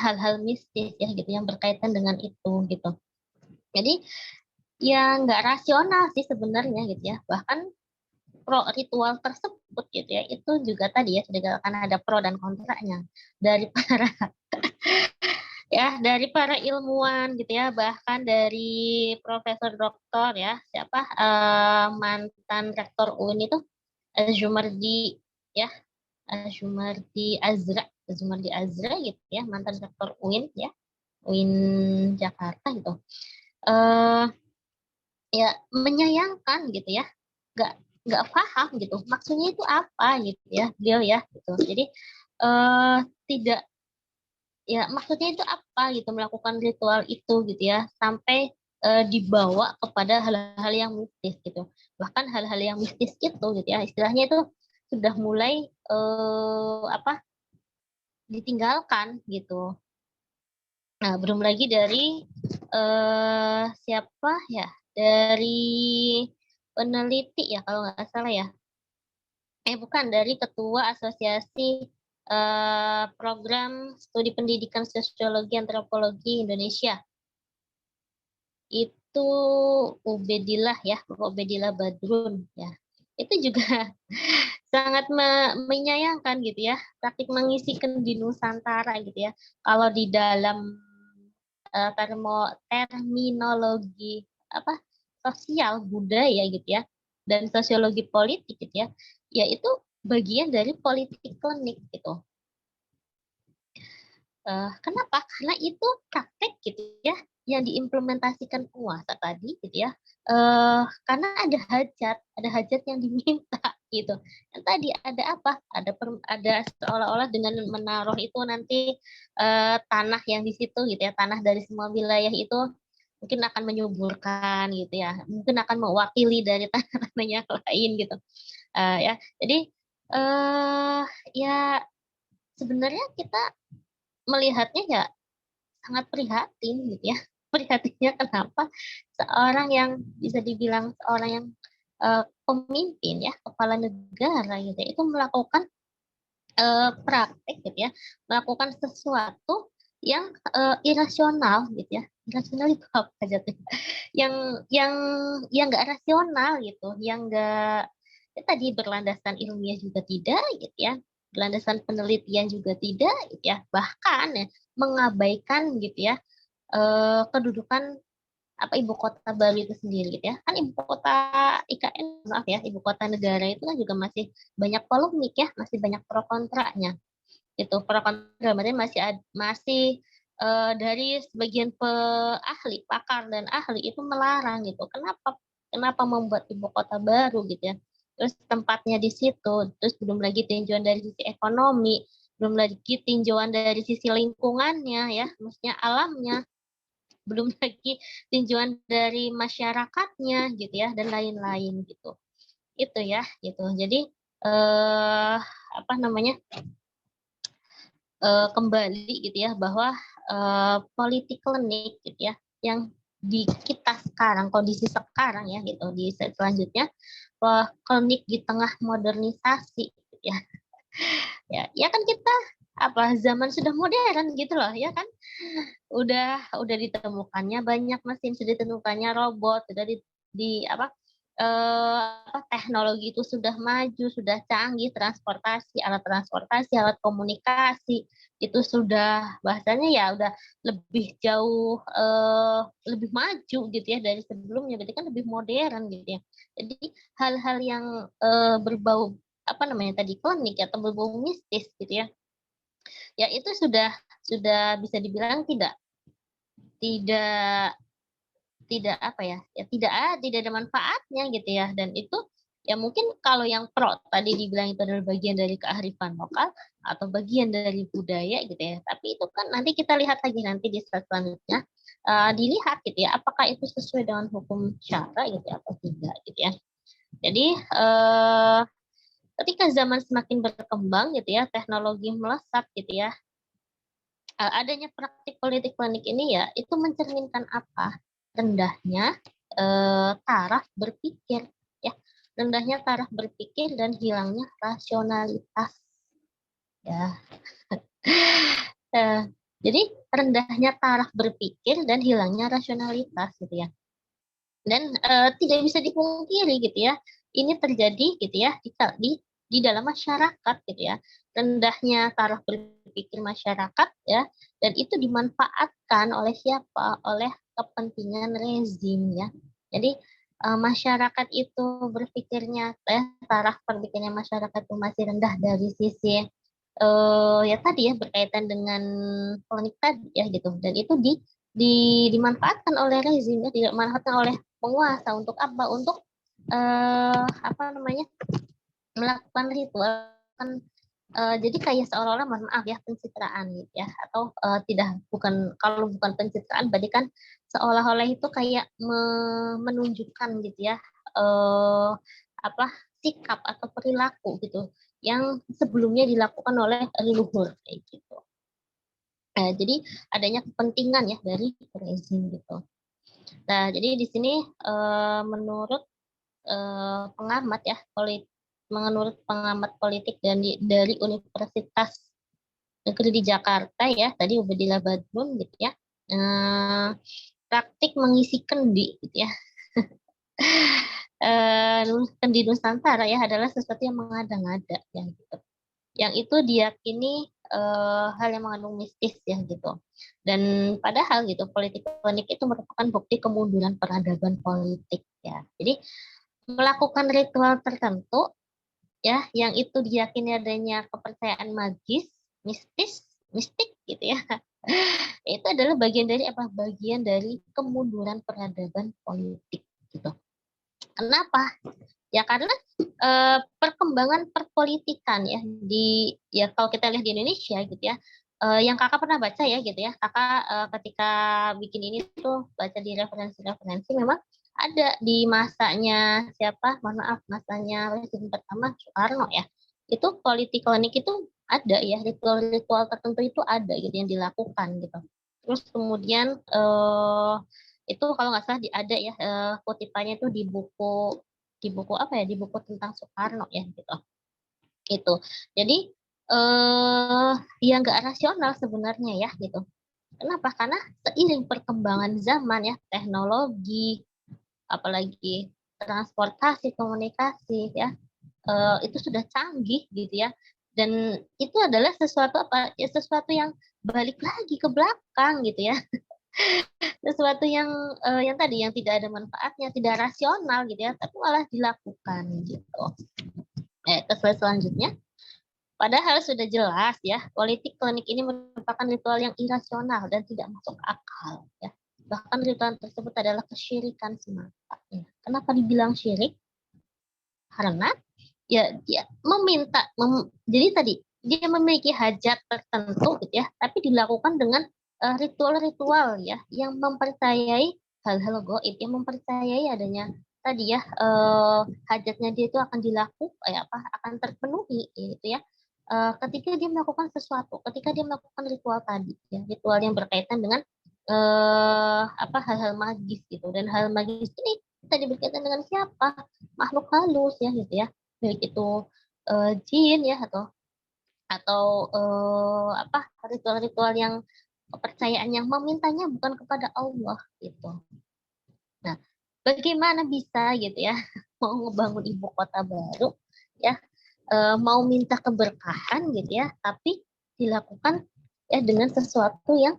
hal-hal mistis ya gitu yang berkaitan dengan itu gitu. Jadi ya nggak rasional sih sebenarnya gitu ya. Bahkan ritual tersebut gitu ya itu juga tadi ya sudah akan ada pro dan kontranya dari para ilmuwan gitu ya, bahkan dari profesor doktor ya, mantan rektor UIN itu Zumardi ya, Zumardi Azra gitu ya, mantan rektor UIN ya, UIN Jakarta gitu. Ya menyayangkan gitu ya, nggak paham gitu maksudnya itu apa gitu ya beliau ya gitu. Jadi tidak ya maksudnya itu apa gitu melakukan ritual itu gitu ya sampai dibawa kepada hal-hal yang mistis gitu. Bahkan hal-hal yang mistis itu gitu ya istilahnya itu sudah mulai ditinggalkan gitu. Nah, belum lagi dari siapa ya? Dari peneliti ya kalau nggak salah ya. Bukan, dari Ketua Asosiasi Program Studi Pendidikan Sosiologi Antropologi Indonesia. Itu Ubedillah ya, Bapak Ubedillah Badrun ya. Itu juga sangat menyayangkan gitu ya, praktik mengisikan di Nusantara gitu ya. Kalau di dalam terminologi sosial budaya gitu ya dan sosiologi politik gitu ya, yaitu bagian dari politik klinik gitu. Kenapa? Karena itu praktek gitu ya yang diimplementasikan penguasa tadi gitu ya. Karena ada hajat yang diminta gitu. Dan tadi ada apa? Ada seolah-olah dengan menaruh itu nanti tanah yang di situ gitu ya, tanah dari semua wilayah itu mungkin akan menyuburkan gitu ya, mungkin akan mewakili dari tanah-tanah yang lain gitu. Ya, jadi ya sebenarnya kita melihatnya ya sangat prihatin gitu ya. Prihatinnya kenapa seorang yang bisa dibilang seorang yang pemimpin ya, kepala negara gitu ya, itu melakukan praktek gitu ya, melakukan sesuatu yang irasional gitu ya. Irasional itu apa jatuhnya? Yang nggak rasional gitu, yang nggak tadi berlandasan ilmiah juga tidak gitu ya, berlandasan penelitian juga tidak gitu ya, bahkan ya mengabaikan gitu ya kedudukan ibu kota baru itu sendiri gitu ya. Kan ibu kota IKN, maaf ya, ibu kota negara itu kan juga masih banyak polemik ya, masih banyak pro kontranya. Itu pro kontra berarti masih dari sebagian ahli, pakar dan ahli itu melarang gitu. Kenapa membuat ibu kota baru gitu ya. Terus tempatnya di situ, terus belum lagi tinjauan dari sisi ekonomi, belum lagi tinjauan dari sisi lingkungannya ya, maksudnya alamnya, belum lagi tinjauan dari masyarakatnya gitu ya, dan lain-lain gitu. Itu ya gitu. Jadi apa namanya? Kembali gitu ya bahwa politik klinik gitu ya yang di kita sekarang, kondisi sekarang ya gitu, di selanjutnya klinik di tengah modernisasi gitu ya. Ya kan kita zaman sudah modern gitu loh ya kan, udah ditemukannya banyak mesin, sudah ditemukannya robot, sudah teknologi itu sudah maju, sudah canggih, transportasi, alat komunikasi itu sudah bahasanya ya udah lebih jauh, lebih maju gitu ya dari sebelumnya, berarti kan lebih modern gitu ya. Jadi hal-hal yang berbau tadi klinik atau berbau mistis gitu ya, ya itu sudah bisa dibilang tidak tidak tidak ada manfaatnya gitu ya. Dan itu ya mungkin kalau yang pro tadi dibilang itu adalah bagian dari kearifan lokal atau bagian dari budaya gitu ya, tapi itu kan nanti kita lihat lagi nanti di slide selanjutnya, dilihat gitu ya apakah itu sesuai dengan hukum syara gitu ya, atau tidak gitu ya. Jadi ketika zaman semakin berkembang gitu ya, teknologi melesat gitu ya, adanya praktik politik klinik ini ya itu mencerminkan apa? Rendahnya taraf berpikir ya, rendahnya taraf berpikir dan hilangnya rasionalitas ya. Jadi rendahnya taraf berpikir dan hilangnya rasionalitas gitu ya. Dan tidak bisa dipungkiri gitu ya, ini terjadi gitu ya di dalam masyarakat gitu ya, rendahnya taraf berpikir masyarakat ya, dan itu dimanfaatkan oleh siapa? Oleh kepentingan rezim ya. Jadi masyarakat itu berpikirnya taraf berpikirnya masyarakat itu masih rendah dari sisi ya tadi ya berkaitan dengan klinik tadi ya gitu, dan itu dimanfaatkan oleh rezim ya, dimanfaatkan oleh penguasa untuk apa? Untuk melakukan ritual kan, jadi kayak seolah-olah mohon maaf ya pencitraan gitu ya, atau tidak bukan, kalau bukan pencitraan berarti kan seolah-olah itu kayak menunjukkan gitu ya eh, sikap atau perilaku gitu yang sebelumnya dilakukan oleh leluhur kayak gitu. Jadi adanya kepentingan ya dari rezim gitu. Nah, jadi di sini menurut pengamat ya menurut pengamat politik dari Universitas Negeri di Jakarta ya, tadi Ubedillah Badrun gitu ya. Praktik mengisi kendi gitu ya. Kendi Nusantara ya adalah sesuatu yang mengada-ngada ya gitu. Yang itu diyakini hal yang mengandung mistis ya gitu. Dan padahal gitu politik klinik itu merupakan bukti kemunduran peradaban politik ya. Jadi melakukan ritual tertentu ya yang itu diyakini adanya kepercayaan magis, mistik gitu ya. Itu adalah bagian dari Bagian dari kemunduran peradaban politik gitu. Kenapa? Ya karena perkembangan perpolitikan ya kalau kita lihat di Indonesia gitu ya, yang kakak pernah baca ya gitu ya, kakak ketika bikin ini tuh baca di referensi memang ada di masanya siapa, mohon maaf, masanya Presiden pertama Soekarno ya, itu politik klinik itu ada ya, ritual-ritual tertentu itu ada gitu yang dilakukan gitu. Terus kemudian itu kalau nggak salah ada ya kutipannya itu di buku di buku tentang Soekarno ya gitu. Itu. Jadi ya nggak rasional sebenarnya ya gitu. Kenapa? Karena seiring perkembangan zaman ya, teknologi, apalagi transportasi, komunikasi ya, itu sudah canggih gitu ya. Dan itu adalah sesuatu sesuatu yang balik lagi ke belakang gitu ya. Sesuatu yang tadi yang tidak ada manfaatnya, tidak rasional gitu ya, tapi malah dilakukan gitu. Ke slide selanjutnya. Padahal sudah jelas ya, politik klinik ini merupakan ritual yang irasional dan tidak masuk akal ya. Bahkan ritual tersebut adalah kesyirikan semata. Ya. Kenapa dibilang syirik? Karena ya dia meminta, jadi tadi dia memiliki hajat tertentu gitu ya, tapi dilakukan dengan ritual-ritual ya yang mempercayai hal-hal gaib, yang mempercayai adanya tadi ya hajatnya dia itu akan dilakukan akan terpenuhi gitu ya. Ketika dia melakukan sesuatu, ketika dia melakukan ritual tadi ya, ritual yang berkaitan dengan hal-hal magis gitu, dan hal magis ini tadi berkaitan dengan siapa? Makhluk halus ya gitu ya, baik itu jin ya atau ritual-ritual yang kepercayaan yang memintanya bukan kepada Allah gitu. Nah, bagaimana bisa gitu ya mau ngebangun ibu kota baru ya, mau minta keberkahan gitu ya, tapi dilakukan ya dengan sesuatu yang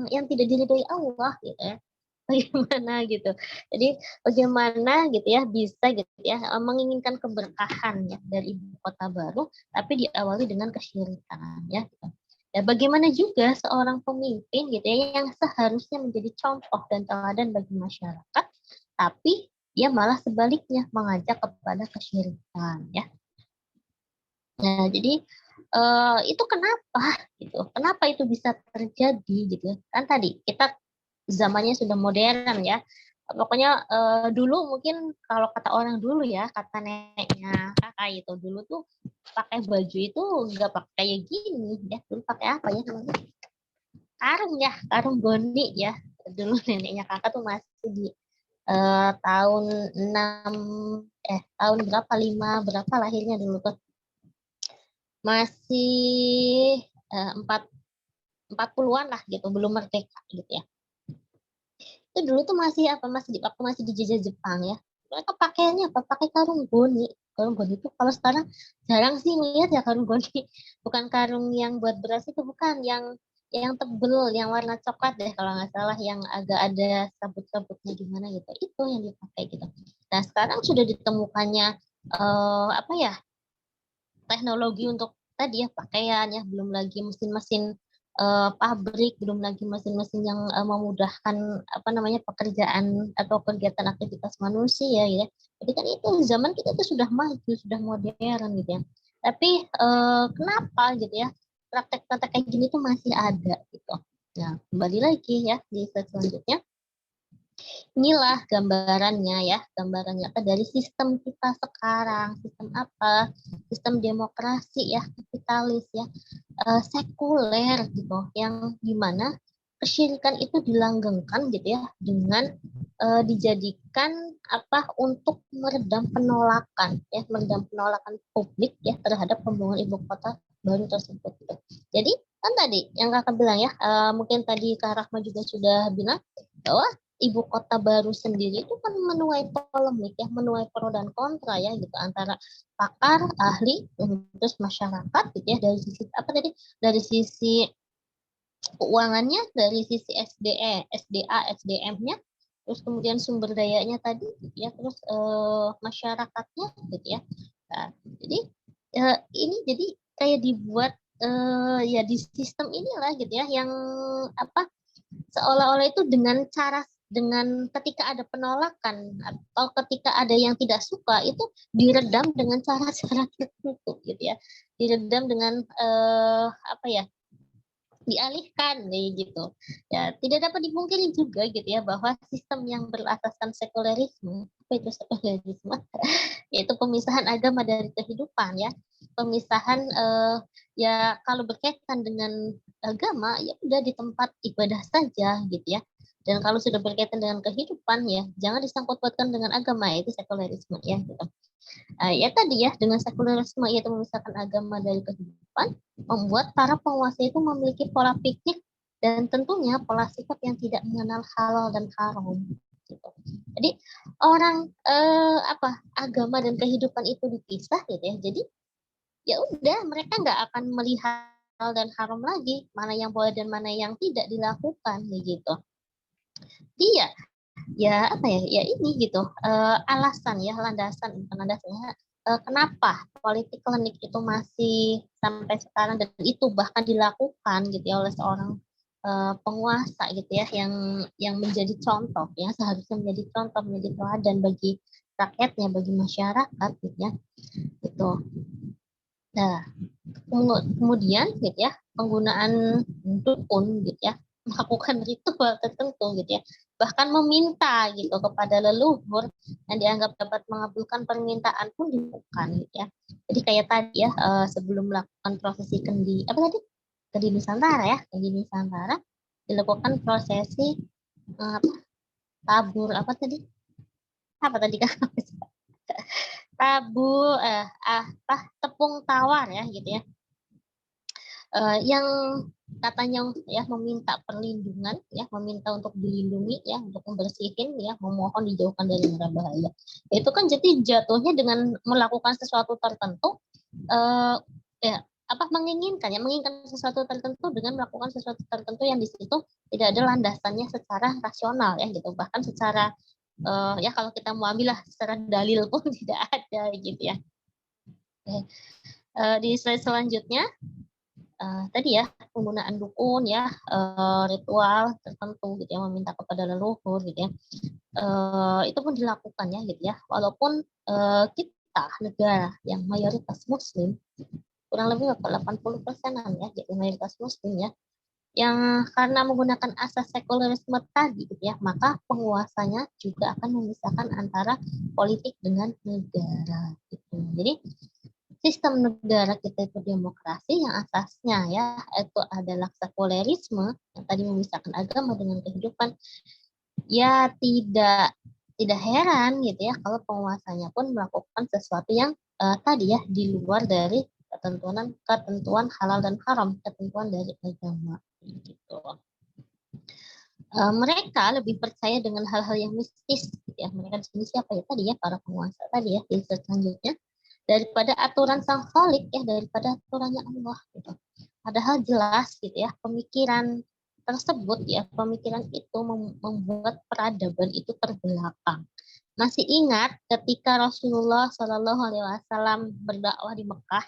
yang tidak diridhoi Allah gitu ya. Bagaimana gitu. Jadi bagaimana gitu ya bisa gitu ya menginginkan keberkahan ya dari ibu kota baru tapi diawali dengan kesyirikan ya. Gitu. Ya bagaimana juga seorang pemimpin gitu ya yang seharusnya menjadi contoh dan teladan bagi masyarakat tapi dia malah sebaliknya mengajak kepada kesyirikan ya. Nah, jadi itu kenapa gitu? Kenapa itu bisa terjadi gitu? Kan tadi kita zamannya sudah modern ya. Pokoknya dulu mungkin kalau kata orang dulu ya, kata neneknya kakak itu dulu tuh pakai baju itu nggak pakai kayak gini ya. Dulu pakai apa ya namanya? Karung ya, karung goni ya. Dulu neneknya kakak tuh masih di tahun 6 tahun berapa 5 berapa lahirnya dulu tuh masih 40-an lah gitu, belum merdeka gitu ya. Itu dulu tuh masih waktu masih dijajah Jepang ya. Mereka pakaiannya apa? Pakai karung goni. Karung goni itu kalau sekarang jarang sih melihat ya karung goni. Bukan karung yang buat beras itu, bukan yang tebel, yang warna coklat deh kalau nggak salah, yang agak ada sabut-sabutnya gimana gitu. Itu yang dipakai gitu. Nah sekarang sudah ditemukannya teknologi untuk tadi ya pakaian ya, belum lagi mesin-mesin pabrik, belum lagi mesin-mesin yang memudahkan pekerjaan atau kegiatan aktivitas manusia ya. Jadi kan itu zaman kita itu sudah maju, sudah modern gitu ya. Tapi kenapa gitu ya praktek-praktek kayak gini tuh masih ada gitu. Nah, kembali lagi ya di slide selanjutnya. Inilah gambarannya ya, gambarannya dari sistem kita sekarang, sistem apa? Sistem demokrasi ya, kapitalis ya, sekuler gitu, yang dimana kesyirikan itu dilanggengkan gitu ya, dengan dijadikan untuk meredam penolakan ya, meredam penolakan publik ya terhadap pembangunan ibu kota baru tersebut. Gitu. Jadi kan tadi yang kakak bilang ya, mungkin tadi Kak Rahma juga sudah bilang bahwa ibu kota baru sendiri itu kan menuai polemik ya, menuai pro dan kontra ya gitu antara pakar, ahli, terus masyarakat gitu ya, dari sisi dari sisi keuangannya, dari sisi SDA, SDM-nya, terus kemudian sumber dayanya tadi gitu ya, terus masyarakatnya gitu ya. Nah, jadi ini jadi kayak dibuat ya di sistem inilah gitu ya yang seolah-olah itu dengan ketika ada penolakan atau ketika ada yang tidak suka itu diredam dengan cara-cara tertentu gitu ya, diredam dengan dialihkan gitu ya. Tidak dapat dipungkiri juga gitu ya bahwa sistem yang berasaskan sekulerisme, apa itu sekulerisme? Yaitu pemisahan agama dari kehidupan ya, pemisahan ya kalau berkaitan dengan agama ya udah di tempat ibadah saja gitu ya, dan kalau sudah berkaitan dengan kehidupan ya jangan disangkut pautkan dengan agama, yaitu sekulerisme ya gitu. Ya tadi ya, dengan sekulerisme yaitu memisahkan agama dari kehidupan, membuat para penguasa itu memiliki pola pikir dan tentunya pola sikap yang tidak mengenal halal dan haram. Gitu. Jadi orang agama dan kehidupan itu dipisah gitu ya. Jadi ya udah mereka nggak akan melihat halal dan haram lagi, mana yang boleh dan mana yang tidak dilakukan gitu. Iya, ya apa ya, ya ini gitu, alasan ya, landasan bukan landasannya, kenapa politik klinik itu masih sampai sekarang dan itu bahkan dilakukan gitu ya oleh seorang penguasa gitu ya, yang menjadi contoh ya, seharusnya menjadi contoh, menjadi teladan bagi rakyatnya, bagi masyarakat gitu ya, gitu. Nah, kemudian gitu ya, penggunaan dukun gitu ya, melakukan ritual tertentu gitu ya, bahkan meminta gitu kepada leluhur yang dianggap dapat mengabulkan permintaan pun dilakukan gitu ya. Jadi kayak tadi ya, sebelum melakukan prosesi kendi apa tadi, kendi Nusantara ya, kendi Nusantara dilakukan prosesi tabur apa tadi kan, tabur tepung tawar ya gitu ya, yang katanya ya meminta perlindungan ya, meminta untuk dilindungi ya, untuk membersihin ya, memohon dijauhkan dari mara bahaya. Itu kan jadi jatuhnya dengan melakukan sesuatu tertentu, ya menginginkan sesuatu tertentu dengan melakukan sesuatu tertentu yang di situ tidak ada landasannya secara rasional ya gitu, bahkan secara ya kalau kita mau ambil lah secara dalil pun tidak ada gitu ya. Oke. Di slide selanjutnya, tadi ya penggunaan dukun ya, ritual tertentu gitu ya, meminta kepada leluhur gitu ya, itu pun dilakukan ya gitu ya, walaupun kita negara yang mayoritas muslim, kurang lebih 80%-an ya, jadi mayoritas muslim ya, yang karena menggunakan asas sekularisme tadi gitu ya, maka penguasanya juga akan memisahkan antara politik dengan negara gitu. Jadi sistem negara kita itu demokrasi yang asasnya ya itu adalah sekularisme yang tadi memisahkan agama dengan kehidupan, ya tidak heran gitu ya kalau penguasanya pun melakukan sesuatu yang tadi ya di luar dari ketentuan halal dan haram, ketentuan dari agama gitu. Mereka lebih percaya dengan hal-hal yang mistis gitu ya. Mereka di sini siapa ya tadi ya, para penguasa tadi ya, di selanjutnya, daripada aturan sang khalik ya, daripada aturannya Allah gitu. Padahal jelas gitu ya, pemikiran tersebut ya, pemikiran itu membuat peradaban itu terbelakang. Masih ingat ketika Rasulullah Shallallahu Alaihi Wasallam berdakwah di Mekah?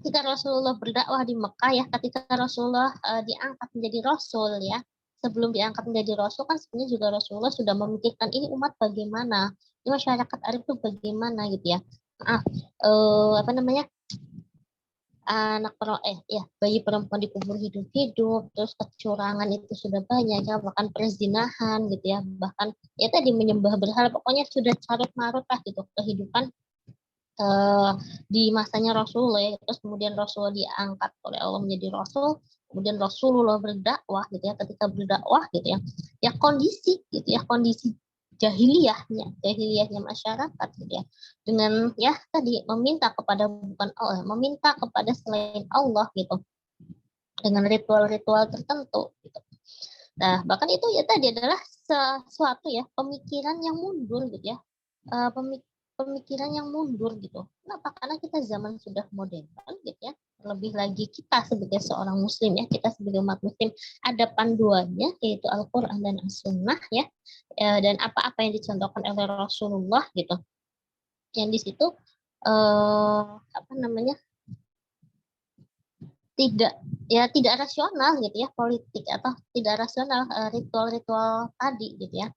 Ketika Rasulullah berdakwah di Mekah ya, ketika Rasulullah diangkat menjadi Rasul ya, sebelum diangkat menjadi Rasul kan sebenarnya juga Rasulullah sudah memikirkan ini umat bagaimana, ini masyarakat Arab itu bagaimana gitu ya. Apa namanya, bayi perempuan dikubur hidup-hidup, terus kecurangan itu sudah banyak ya, bahkan perzinahan gitu ya, bahkan ya tadi menyembah berhala, pokoknya sudah carut marut lah gitu kehidupan di masanya Rasulullah ya. Terus kemudian Rasulullah diangkat oleh Allah menjadi Rasul, kemudian Rasulullah berdakwah gitu ya, ketika berdakwah gitu ya, ya kondisi gitu ya, kondisi jahiliyahnya masyarakat gitu ya, dengan ya tadi meminta kepada bukan Allah, meminta kepada selain Allah gitu, dengan ritual-ritual tertentu gitu. Nah bahkan itu ya tadi adalah sesuatu ya, pemikiran yang mundur gitu ya, pemikiran yang mundur gitu. Kenapa? Karena kita zaman sudah modern gitu ya. Lebih lagi kita sebagai seorang muslim ya, kita sebagai umat muslim ada panduannya yaitu Al-Qur'an dan As-Sunnah ya. Dan apa-apa yang dicontohkan oleh Rasulullah gitu. Yang di situ tidak rasional gitu ya, politik atau tidak rasional ritual-ritual tadi gitu ya.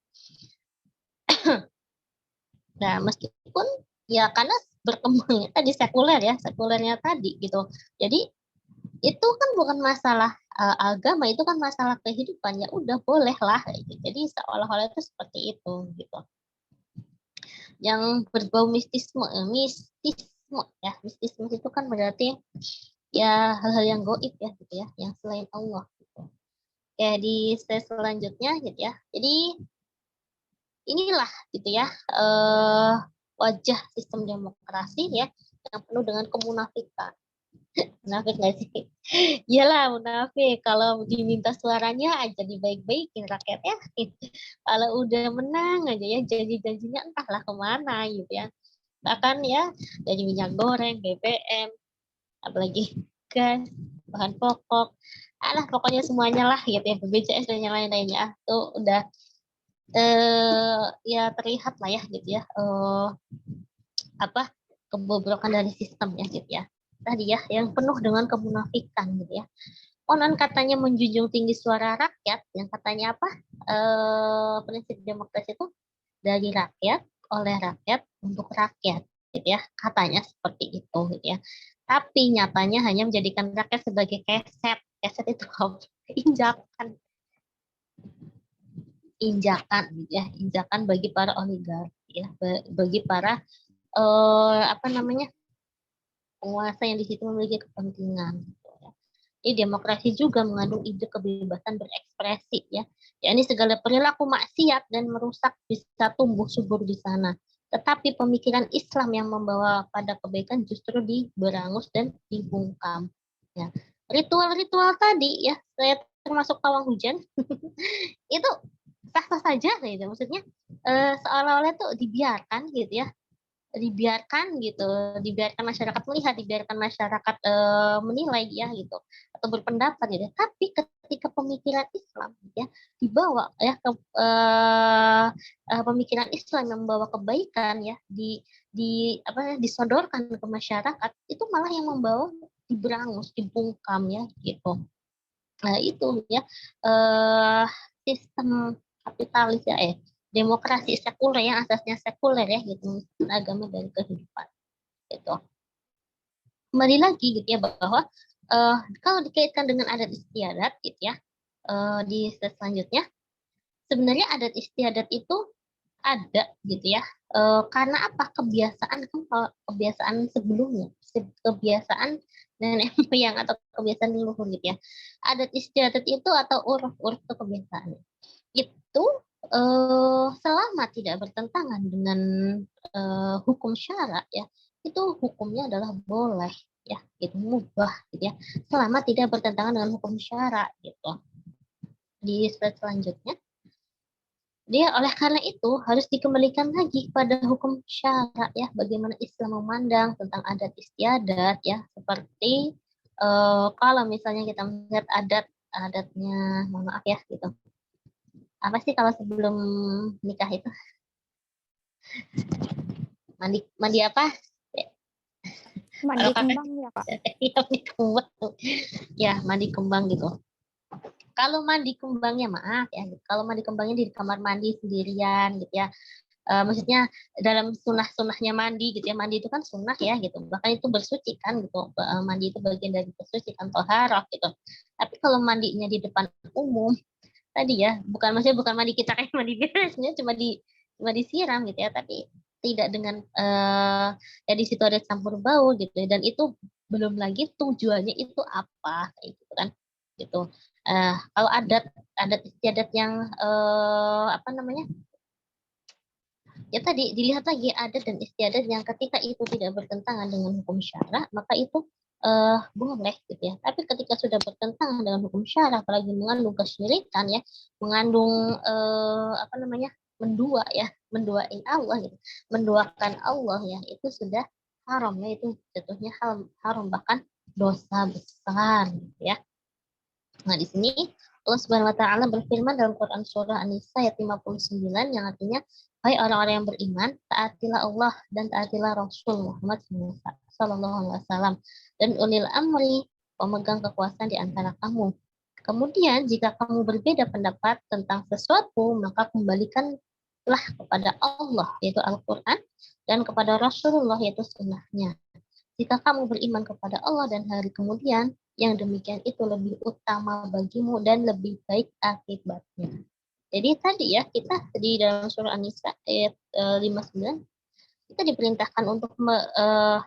Nah, meskipun ya karena berkembangnya tadi sekulernya tadi gitu. Jadi itu kan bukan masalah agama, itu kan masalah kehidupan, ya udah boleh lah gitu. Jadi seolah-olah itu seperti itu gitu. Yang berbau mistisme ya, mistisme itu kan berarti ya hal-hal yang gaib ya gitu ya, yang selain Allah gitu. Kayak di slide selanjutnya gitu ya. Jadi inilah gitu ya wajah sistem demokrasi ya yang penuh dengan kemunafikan. Munafik nggak sih? Iyalah munafik. Kalau diminta suaranya aja dibaik-baikin rakyatnya. Kalau udah menang aja ya janji-janjinya entahlah kemana gitu ya. Bahkan ya dari minyak goreng, BBM, apalagi gas, bahan pokok, pokoknya semuanya lah gitu ya, BPJS dan yang lain-lainnya tuh udah ya terlihat lah ya gitu ya kebobrokan dari sistem ya gitu ya. Tadi ya yang penuh dengan kemunafikan gitu ya. Konon katanya menjunjung tinggi suara rakyat, yang katanya apa? Prinsip demokrasi itu dari rakyat, oleh rakyat, untuk rakyat, gitu ya. Katanya seperti itu, gitu ya. Tapi nyatanya hanya menjadikan rakyat sebagai keset. Keset itu apa? Injakan, gitu ya. Injakan bagi para oligarki, ya, bagi para penguasa yang di situ memiliki kepentingan. Jadi demokrasi juga mengandung ide kebebasan berekspresi ya. Yakni segala perilaku maksiat dan merusak bisa tumbuh subur di sana. Tetapi pemikiran Islam yang membawa pada kebaikan justru diberangus dan dibungkam. Ya. Ritual-ritual tadi ya, saya termasuk pawang hujan, itu sah-sah saja gitu. Maksudnya seolah-olah itu dibiarkan gitu ya, dibiarkan masyarakat melihat, dibiarkan masyarakat menilai ya gitu atau berpendapat gitu. Tapi ketika pemikiran Islam ya dibawa ya ke pemikiran Islam yang membawa kebaikan ya disodorkan ke masyarakat, itu malah yang membawa diberangus, dibungkam ya gitu. Nah, itu ya sistem kapitalis ya demokrasi sekuler yang asasnya sekuler ya gitu, agama dari kehidupan gitu. Kembali lagi gitu ya bahwa kalau dikaitkan dengan adat istiadat gitu ya di slide selanjutnya, sebenarnya adat istiadat itu ada gitu ya karena apa? Kebiasaan sebelumnya, kebiasaan nenek moyang atau kebiasaan leluhur gitu ya. Adat istiadat itu atau uruf-uruf kebiasaan itu selama tidak bertentangan dengan hukum syara ya, itu hukumnya adalah boleh ya, itu mubah gitu ya, selama tidak bertentangan dengan hukum syara gitu. Di slide selanjutnya, dia oleh karena itu harus dikembalikan lagi pada hukum syara ya, bagaimana Islam memandang tentang adat istiadat ya, seperti kalau misalnya kita melihat adatnya, mohon maaf ya gitu, apa sih kalau sebelum nikah itu mandi apa Mandi kalau kakak kembang ya Kak. mandi kembang ya, mandi kembang gitu. Kalau mandi kembangnya maaf ya, kalau mandi kembangnya di kamar mandi sendirian gitu ya, maksudnya dalam sunah-sunahnya mandi gitu ya, mandi itu kan sunah ya gitu, bahkan itu bersuci kan gitu, mandi itu bagian dari bersuci kan, toharah gitu. Tapi kalau mandinya di depan umum tadi ya, maksudnya bukan mandi kita kayak mandi biasanya cuma disiram gitu ya, tapi tidak dengan ya di situ ada campur bau gitu ya, dan itu belum lagi tujuannya itu apa kayak gitu kan gitu. Kalau adat istiadat yang ya tadi dilihat lagi adat dan istiadat yang ketika itu tidak bertentangan dengan hukum syara, maka itu boleh gitu ya. Tapi ketika sudah bertentangan dengan hukum syara, apalagi mengandung kesyirikan ya, mengandung mendua ya, menduain Allah gitu, menduakan Allah ya, itu sudah haram ya, itu jatuhnya haram bahkan dosa besar gitu ya. Nah, di sini Allah Subhanahu wa taala berfirman dalam Quran surah An-Nisa ayat 59 yang artinya, hai orang-orang yang beriman, taatilah Allah dan taatilah Rasul Muhammad sallallahu alaihi wasallam dan ulil amri, pemegang kekuasaan di antara kamu. Kemudian jika kamu berbeda pendapat tentang sesuatu, maka kembalikanlah kepada Allah yaitu Al-Qur'an dan kepada Rasulullah yaitu sunnahnya. Jika kamu beriman kepada Allah dan hari kemudian, yang demikian itu lebih utama bagimu dan lebih baik akibatnya. Jadi tadi ya, kita di dalam surah An-Nisa ayat 59, kita diperintahkan untuk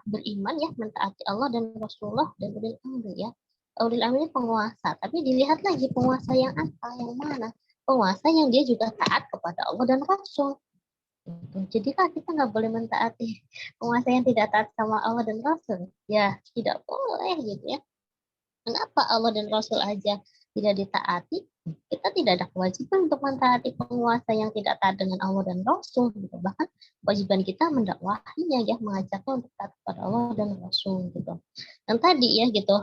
beriman ya, mentaati Allah dan Rasulullah dan ulil amri ya. Ulil amri penguasa, tapi dilihat lagi penguasa yang apa, yang mana? Penguasa yang dia juga taat kepada Allah dan Rasul. Jadi kan kita nggak boleh mentaati penguasa yang tidak taat sama Allah dan Rasul. Ya, tidak boleh gitu ya. Kenapa Allah dan Rasul aja tidak ditaati, kita tidak ada kewajiban untuk mentaati penguasa yang tidak taat dengan Allah dan Rasul. Gitu. Bahkan kewajiban kita mendakwahinya, ya, mengajaknya untuk taat kepada Allah dan Rasul. Gitu. Dan tadi, ya, gitu,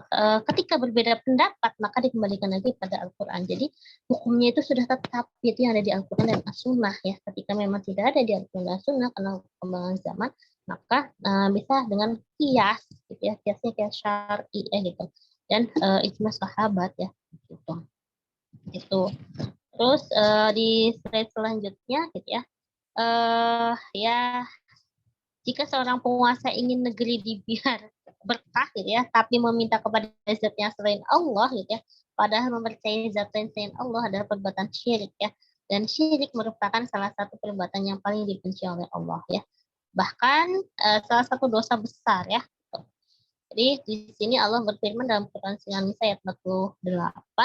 ketika berbeda pendapat maka dikembalikan lagi pada Al-Quran. Jadi hukumnya itu sudah tetap, itu yang ada di Al-Quran dan As-Sunnah, ya. Ketika memang tidak ada di Al-Quran dan As-Sunnah karena perkembangan zaman, maka bisa dengan kias, gitu ya, kiasnya kias syar'i, gitu, dan ijma sahabat, ya, gitu. Itu. Terus di slide selanjutnya, gitu ya, ya, jika seorang penguasa ingin negeri dibiar berkah, gitu ya, tapi meminta kepada zat yang selain Allah, gitu ya, padahal mempercayai zat yang selain Allah adalah perbuatan syirik, ya, dan syirik merupakan salah satu perbuatan yang paling dibenci oleh Allah, ya, bahkan salah satu dosa besar, ya. Jadi di sini Allah berfirman dalam Quran Surat Nisa ayat 48,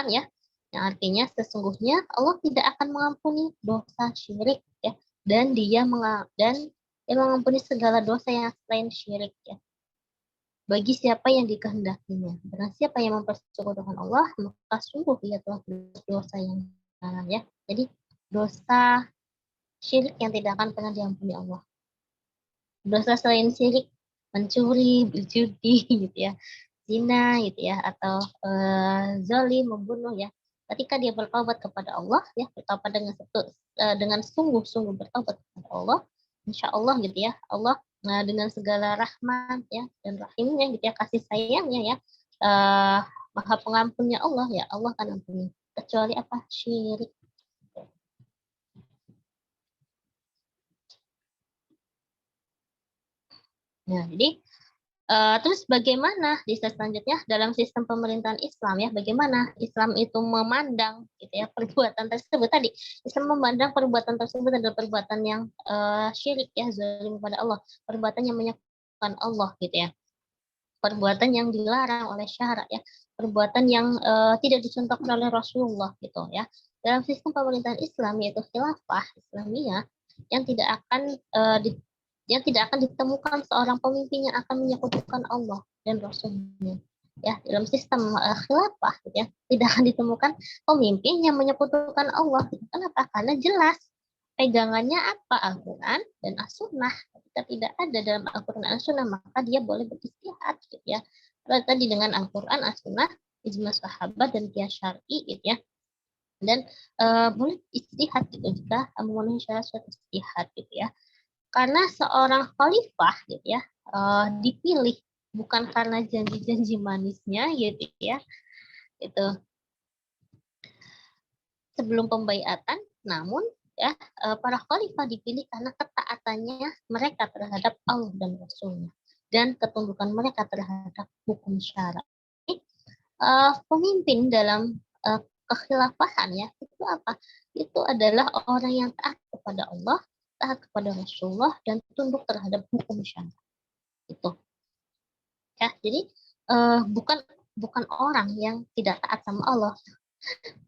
ya, yang artinya sesungguhnya Allah tidak akan mengampuni dosa syirik, ya, dan dia mengampuni segala dosa yang selain syirik, ya, bagi siapa yang dikehendakinya. Barang siapa yang mempersekutukan Allah, maka sungguh ia telah berdosa yang besar, ya. Jadi dosa syirik yang tidak akan pernah diampuni Allah. Dosa selain syirik, mencuri, berjudi, gitu ya, zina, gitu ya, atau zalim, membunuh, ya. Ketika dia bertaubat kepada Allah, ya, bertaubat dengan sungguh-sungguh bertaubat kepada Allah, insya Allah, gitu ya, Allah dengan segala rahmat, ya, dan rahimnya, gitu ya, kasih sayangnya, ya, maha pengampunnya Allah, ya, Allah akan ampuni. Kecuali apa? Syirik. Nah, jadi terus bagaimana di slide selanjutnya dalam sistem pemerintahan Islam, ya, bagaimana Islam itu memandang, gitu ya, perbuatan tersebut tadi. Islam memandang perbuatan tersebut adalah perbuatan yang syirik, ya, zalim kepada Allah, perbuatan yang menyekutukan Allah, gitu ya, perbuatan yang dilarang oleh syarak, ya, perbuatan yang tidak dicontohkan oleh Rasulullah, gitu ya. Dalam sistem pemerintahan Islam yaitu khilafah Islamiyah yang tidak akan ditemukan seorang pemimpin yang akan menyekutukan Allah dan Rasulnya. Ya, dalam sistem khilafah, gitu ya, tidak akan ditemukan pemimpin yang menyekutukan Allah. Kenapa? Karena jelas pegangannya apa? Al-Quran dan As-Sunnah. Ketika tidak ada dalam Al-Quran dan As-Sunnah, maka dia boleh beristihad, gitu ya. Karena tadi dengan Al-Quran, As-Sunnah, ijma sahabat dan qiyas syar'i, gitu ya. Dan boleh istihad, gitu, jika memenuhi syarat istihad, gitu ya. Karena seorang khalifah, gitu ya, dipilih bukan karena janji-janji manisnya, gitu ya, itu sebelum pembaiatan, namun, ya, para khalifah dipilih karena ketaatannya mereka terhadap Allah dan Rasulnya dan ketundukan mereka terhadap hukum syara. Pemimpin dalam kekhilafahan, ya, itu apa? Itu adalah orang yang taat kepada Allah, taat kepada Rasulullah, dan tunduk terhadap hukum syara. Itu, ya. Jadi bukan orang yang tidak taat sama Allah,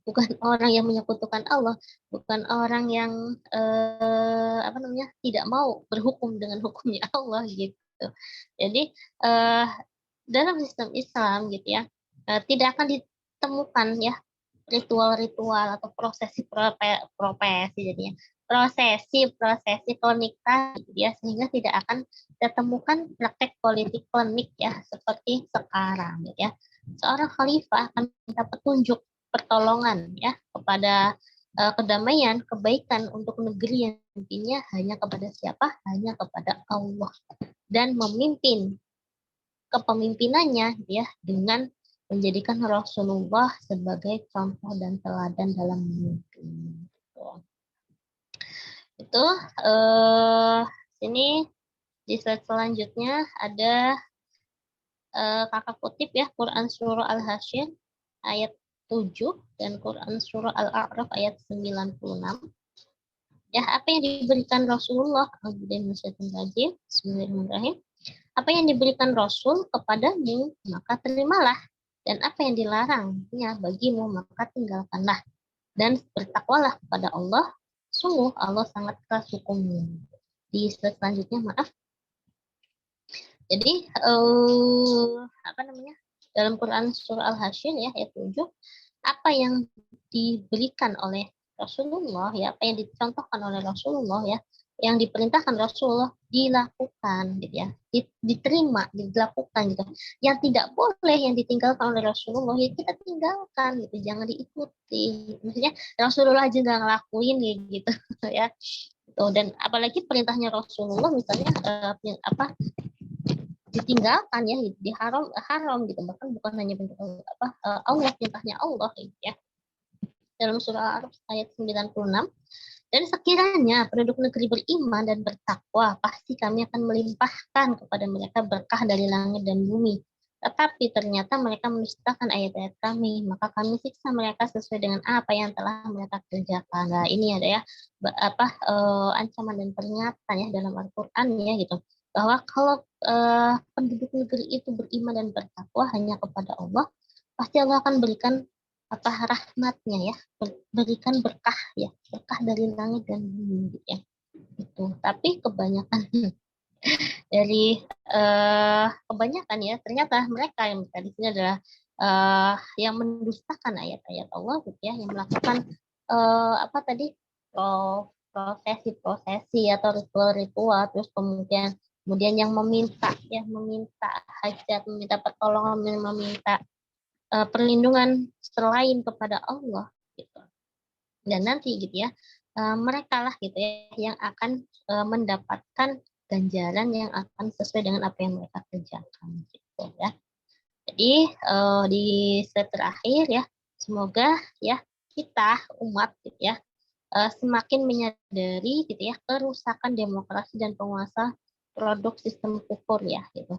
bukan orang yang menyekutukan Allah, bukan orang yang tidak mau berhukum dengan hukumnya Allah, gitu. Jadi dalam sistem Islam, gitu ya, tidak akan ditemukan, ya, ritual-ritual atau profesi jadinya prosesi klinik, gitu ya, sehingga tidak akan ditemukan praktek politik klinik, ya, seperti sekarang, gitu ya. Seorang khalifah akan minta petunjuk, pertolongan, ya, kepada kedamaian, kebaikan untuk negeri yang intinya hanya kepada siapa? Hanya kepada Allah, dan memimpin kepemimpinannya, ya, dengan menjadikan Rasulullah sebagai contoh dan teladan dalam memimpin. Itu sini di slide selanjutnya ada kakak kutip, ya, Quran surah Al-Hasyr ayat 7 dan Quran surah Al-A'raf ayat 96. Ya, apa yang diberikan Rasulullah, Bismillahirrahmanirrahim. Apa yang diberikan Rasul kepadamu, maka terimalah. Dan apa yang dilarangnya bagimu, maka tinggalkanlah. Dan bertakwalah kepada Allah, sungguh Allah sangat keras hukumnya. Di slide selanjutnya, maaf. Jadi, dalam Quran surah Al-Hasyr, ya, ayat 7, apa yang diberikan oleh Rasulullah ya, apa yang dicontohkan oleh Rasulullah ya, yang diperintahkan Rasulullah dilakukan gitu ya, diterima, dilakukan gitu. Yang tidak boleh yang ditinggalkan oleh Rasulullah ya kita tinggalkan gitu, jangan diikuti. Maksudnya Rasulullah aja nggak ngelakuin gitu ya. Tuh, dan apalagi perintahnya Rasulullah misalnya apa ditinggalkan ya, diharam haram gitu, bahkan bukan hanya Allah, perintahnya Allah gitu ya, dalam surah Al-A'raf ayat 96. Dan sekiranya penduduk negeri beriman dan bertakwa, pasti kami akan melimpahkan kepada mereka berkah dari langit dan bumi. Tetapi ternyata mereka mendustakan ayat-ayat kami, maka kami siksa mereka sesuai dengan apa yang telah mereka kerjakan. Nah, ini ada ya ancaman dan peringatan ya dalam Al-Qur'an ya gitu. Bahwa kalau penduduk negeri itu beriman dan bertakwa hanya kepada Allah, pasti Allah akan berikan rahmatnya ya, berikan berkah ya, berkah dari langit dan bumi gitu ya. Itu. Tapi kebanyakan dari kebanyakan ya ternyata mereka yang tadi sini adalah yang mendustakan ayat-ayat Allah gitu ya, yang melakukan prosesi atau ritual-ritual, terus kemudian yang meminta hajat, meminta pertolongan, meminta perlindungan selain kepada Allah gitu. Dan nanti gitu ya mereka lah gitu ya yang akan mendapatkan ganjaran yang akan sesuai dengan apa yang mereka kerjakan gitu ya. Jadi di slide terakhir ya, semoga ya kita umat gitu ya semakin menyadari gitu ya kerusakan demokrasi dan penguasa produk sistem kufur ya gitu,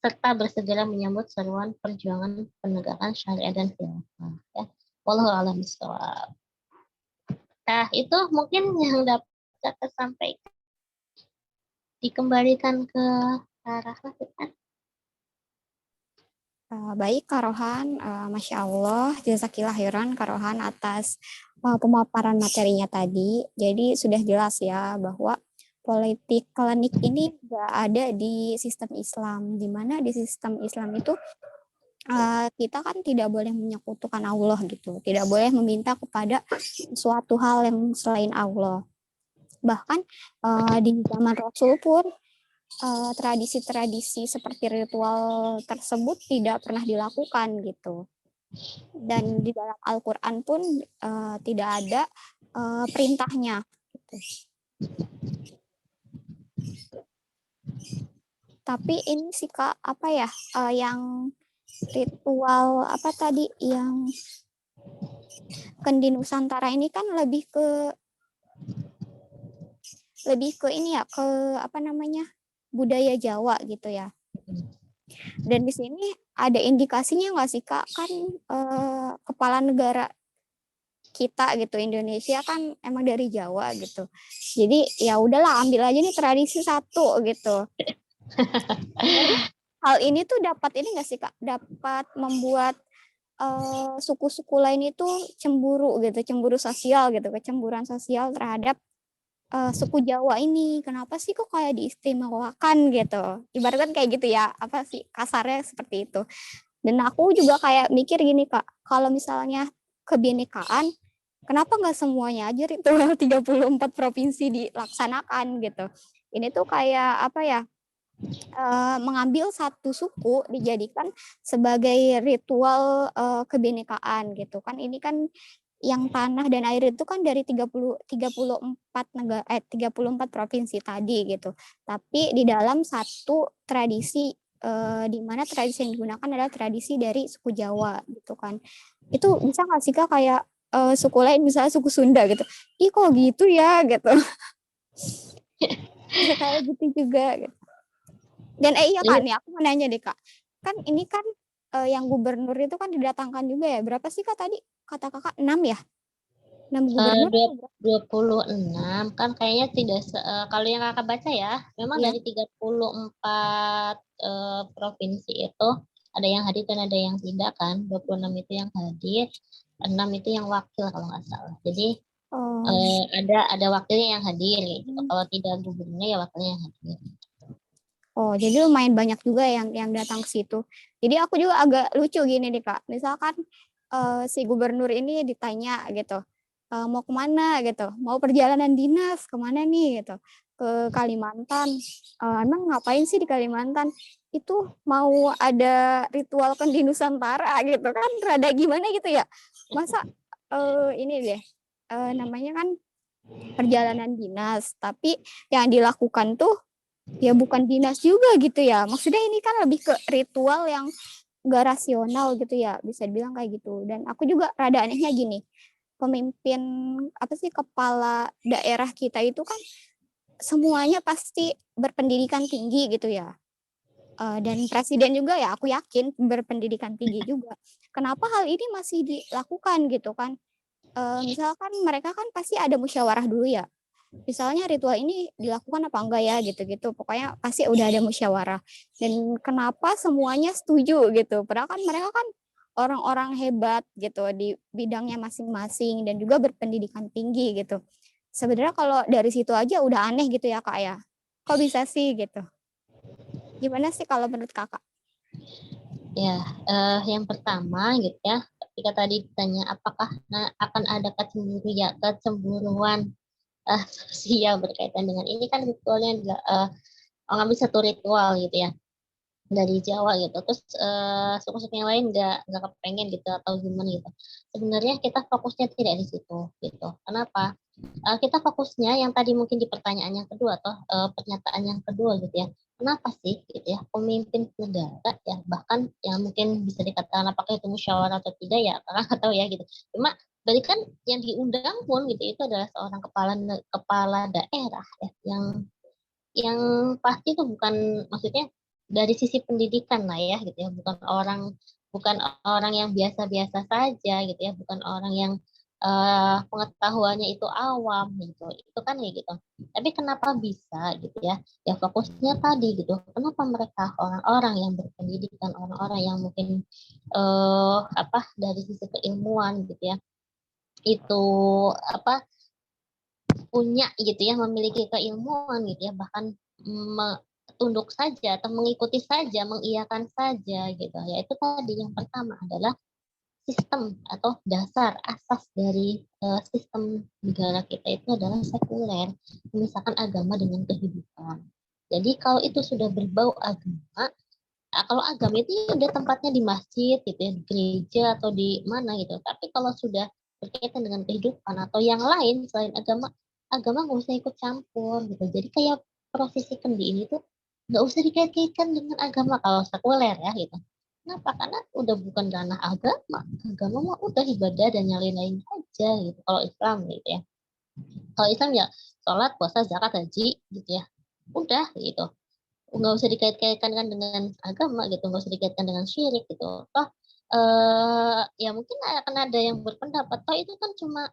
serta bersegera menyambut seruan perjuangan penegakan syariat dan khilafah ya. Wallahu a'lam bishawab. Nah, itu mungkin yang dapat saya sampaikan. Dikembalikan ke arah Rahma. Baik Kak Rohan, Masya Allah, jazakillah khairan Kak Rohan atas pemaparan materinya tadi. Jadi sudah jelas ya bahwa politik klinik ini nggak ada di sistem Islam, di mana di sistem Islam itu kita kan tidak boleh menyekutukan Allah gitu, tidak boleh meminta kepada suatu hal yang selain Allah. Bahkan di zaman Rasul pun tradisi-tradisi seperti ritual tersebut tidak pernah dilakukan gitu. Dan di dalam Al-Quran pun tidak ada perintahnya. Gitu. Tapi ini sih Kak, apa ya yang ritual apa tadi yang Kendi Nusantara ini kan lebih ke ini ya, ke apa namanya budaya Jawa gitu ya. Dan di sini ada indikasinya nggak sih Kak, kan kepala negara kita gitu Indonesia kan emang dari Jawa gitu. Jadi ya udahlah ambil aja nih tradisi satu gitu. Sebenarnya hal ini tuh dapat ini nggak sih Kak? Dapat membuat suku-suku lain itu cemburu gitu, cemburu sosial gitu, kecemburuan sosial terhadap suku Jawa ini. Kenapa sih kok kayak diistimewakan gitu? Ibaratkan kayak gitu ya, apa sih kasarnya seperti itu. Dan aku juga kayak mikir gini Kak, kalau misalnya kebinekaan, kenapa nggak semuanya aja ritual 34 provinsi dilaksanakan gitu. Ini tuh kayak apa ya, mengambil satu suku dijadikan sebagai ritual kebinekaan gitu kan. Ini kan yang tanah dan air itu kan dari 34 negara 34 provinsi tadi gitu. Tapi di dalam satu tradisi di mana tradisi yang digunakan adalah tradisi dari suku Jawa gitu kan. Itu bisa nggak sih Kak kayak suku lain misalnya suku Sunda gitu. Ih kok gitu ya gitu. Bisa kayak gitu juga gitu. Dan iya kan ya aku mau nanya deh Kak. Kan ini kan yang gubernur itu kan didatangkan juga ya. Berapa sih Kak tadi? Kata Kakak 6 ya? 6 gubernur 26 kan kayaknya tidak kalau yang Kakak baca ya, memang iya. dari 34 provinsi itu ada yang hadir dan ada yang tidak kan. 26 itu yang hadir, 6 itu yang wakil kalau nggak salah. Jadi ada wakilnya yang hadir gitu. Kalau tidak gubernurnya ya wakilnya yang hadir. Oh, jadi lumayan banyak juga yang datang ke situ. Jadi aku juga agak lucu gini nih Kak. Misalkan si gubernur ini ditanya gitu, mau kemana gitu, mau perjalanan dinas kemana nih gitu, ke Kalimantan. Emang ngapain sih di Kalimantan? Itu mau ada ritual kendi Nusantara gitu kan, rada gimana gitu ya. Masa ini deh, namanya kan perjalanan dinas, tapi yang dilakukan tuh ya bukan dinas juga gitu ya. Maksudnya ini kan lebih ke ritual yang gak rasional gitu ya, bisa dibilang kayak gitu. Dan aku juga rada anehnya gini, pemimpin apa sih, kepala daerah kita itu kan semuanya pasti berpendidikan tinggi gitu ya. Dan presiden juga ya aku yakin berpendidikan tinggi juga. Kenapa hal ini masih dilakukan gitu kan? Misalkan mereka kan pasti ada musyawarah dulu ya. Misalnya ritual ini dilakukan apa enggak ya gitu-gitu. Pokoknya pasti udah ada musyawarah. Dan kenapa semuanya setuju gitu. Padahal kan mereka kan orang-orang hebat gitu di bidangnya masing-masing dan juga berpendidikan tinggi gitu. Sebenarnya kalau dari situ aja udah aneh gitu ya Kak ya. Kok bisa sih gitu? Gimana sih kalau menurut Kakak? Ya, yang pertama gitu ya, ketika tadi ditanya apakah akan ada kecemburuan sosial berkaitan dengan ini, kan ritualnya adalah mengambil satu ritual gitu ya dari Jawa gitu, terus suku-suku yang lain nggak kepengen gitu atau gimana gitu. Sebenarnya kita fokusnya tidak di situ gitu. Kenapa? Kita fokusnya yang tadi mungkin di pertanyaan yang kedua atau pernyataan yang kedua gitu ya. Kenapa sih gitu ya pemimpin negara ya, bahkan yang mungkin bisa dikatakan apakah itu musyawarah atau tidak ya karena nggak tahu ya gitu. Cuma berarti kan yang diundang pun gitu itu adalah seorang kepala daerah ya, yang pasti itu bukan, maksudnya dari sisi pendidikan lah ya gitu ya, bukan orang yang biasa-biasa saja gitu ya, bukan orang yang pengetahuannya itu awam gitu, itu kan ya gitu. Tapi kenapa bisa gitu ya? Ya fokusnya tadi gitu. Kenapa mereka orang-orang yang berpendidikan, orang-orang yang mungkin dari sisi keilmuan gitu ya, itu apa punya gitu ya, memiliki keilmuan gitu ya, bahkan tunduk saja atau mengikuti saja, mengiyakan saja gitu. Ya itu tadi yang pertama adalah sistem atau dasar asas dari sistem negara kita itu adalah sekuler, memisahkan agama dengan kehidupan. Jadi kalau itu sudah berbau agama, kalau agama itu ya udah tempatnya di masjid gitu ya, di gereja atau di mana gitu. Tapi kalau sudah berkaitan dengan kehidupan atau yang lain selain agama, agama nggak usah ikut campur gitu. Jadi kayak prosesi kendi ini tuh nggak usah dikait-kaitkan dengan agama kalau sekuler ya gitu. Kenapa? Karena udah bukan ranah agama. Agama mah udah ibadah dan yang lain-lain aja gitu. Kalau Islam gitu ya. Kalau Islam ya sholat, puasa, zakat, haji gitu ya. Udah gitu, nggak usah dikait-kaitkan kan dengan agama gitu, nggak usah dikaitkan dengan syirik gitu. Toh ya mungkin akan ada yang berpendapat toh itu kan cuma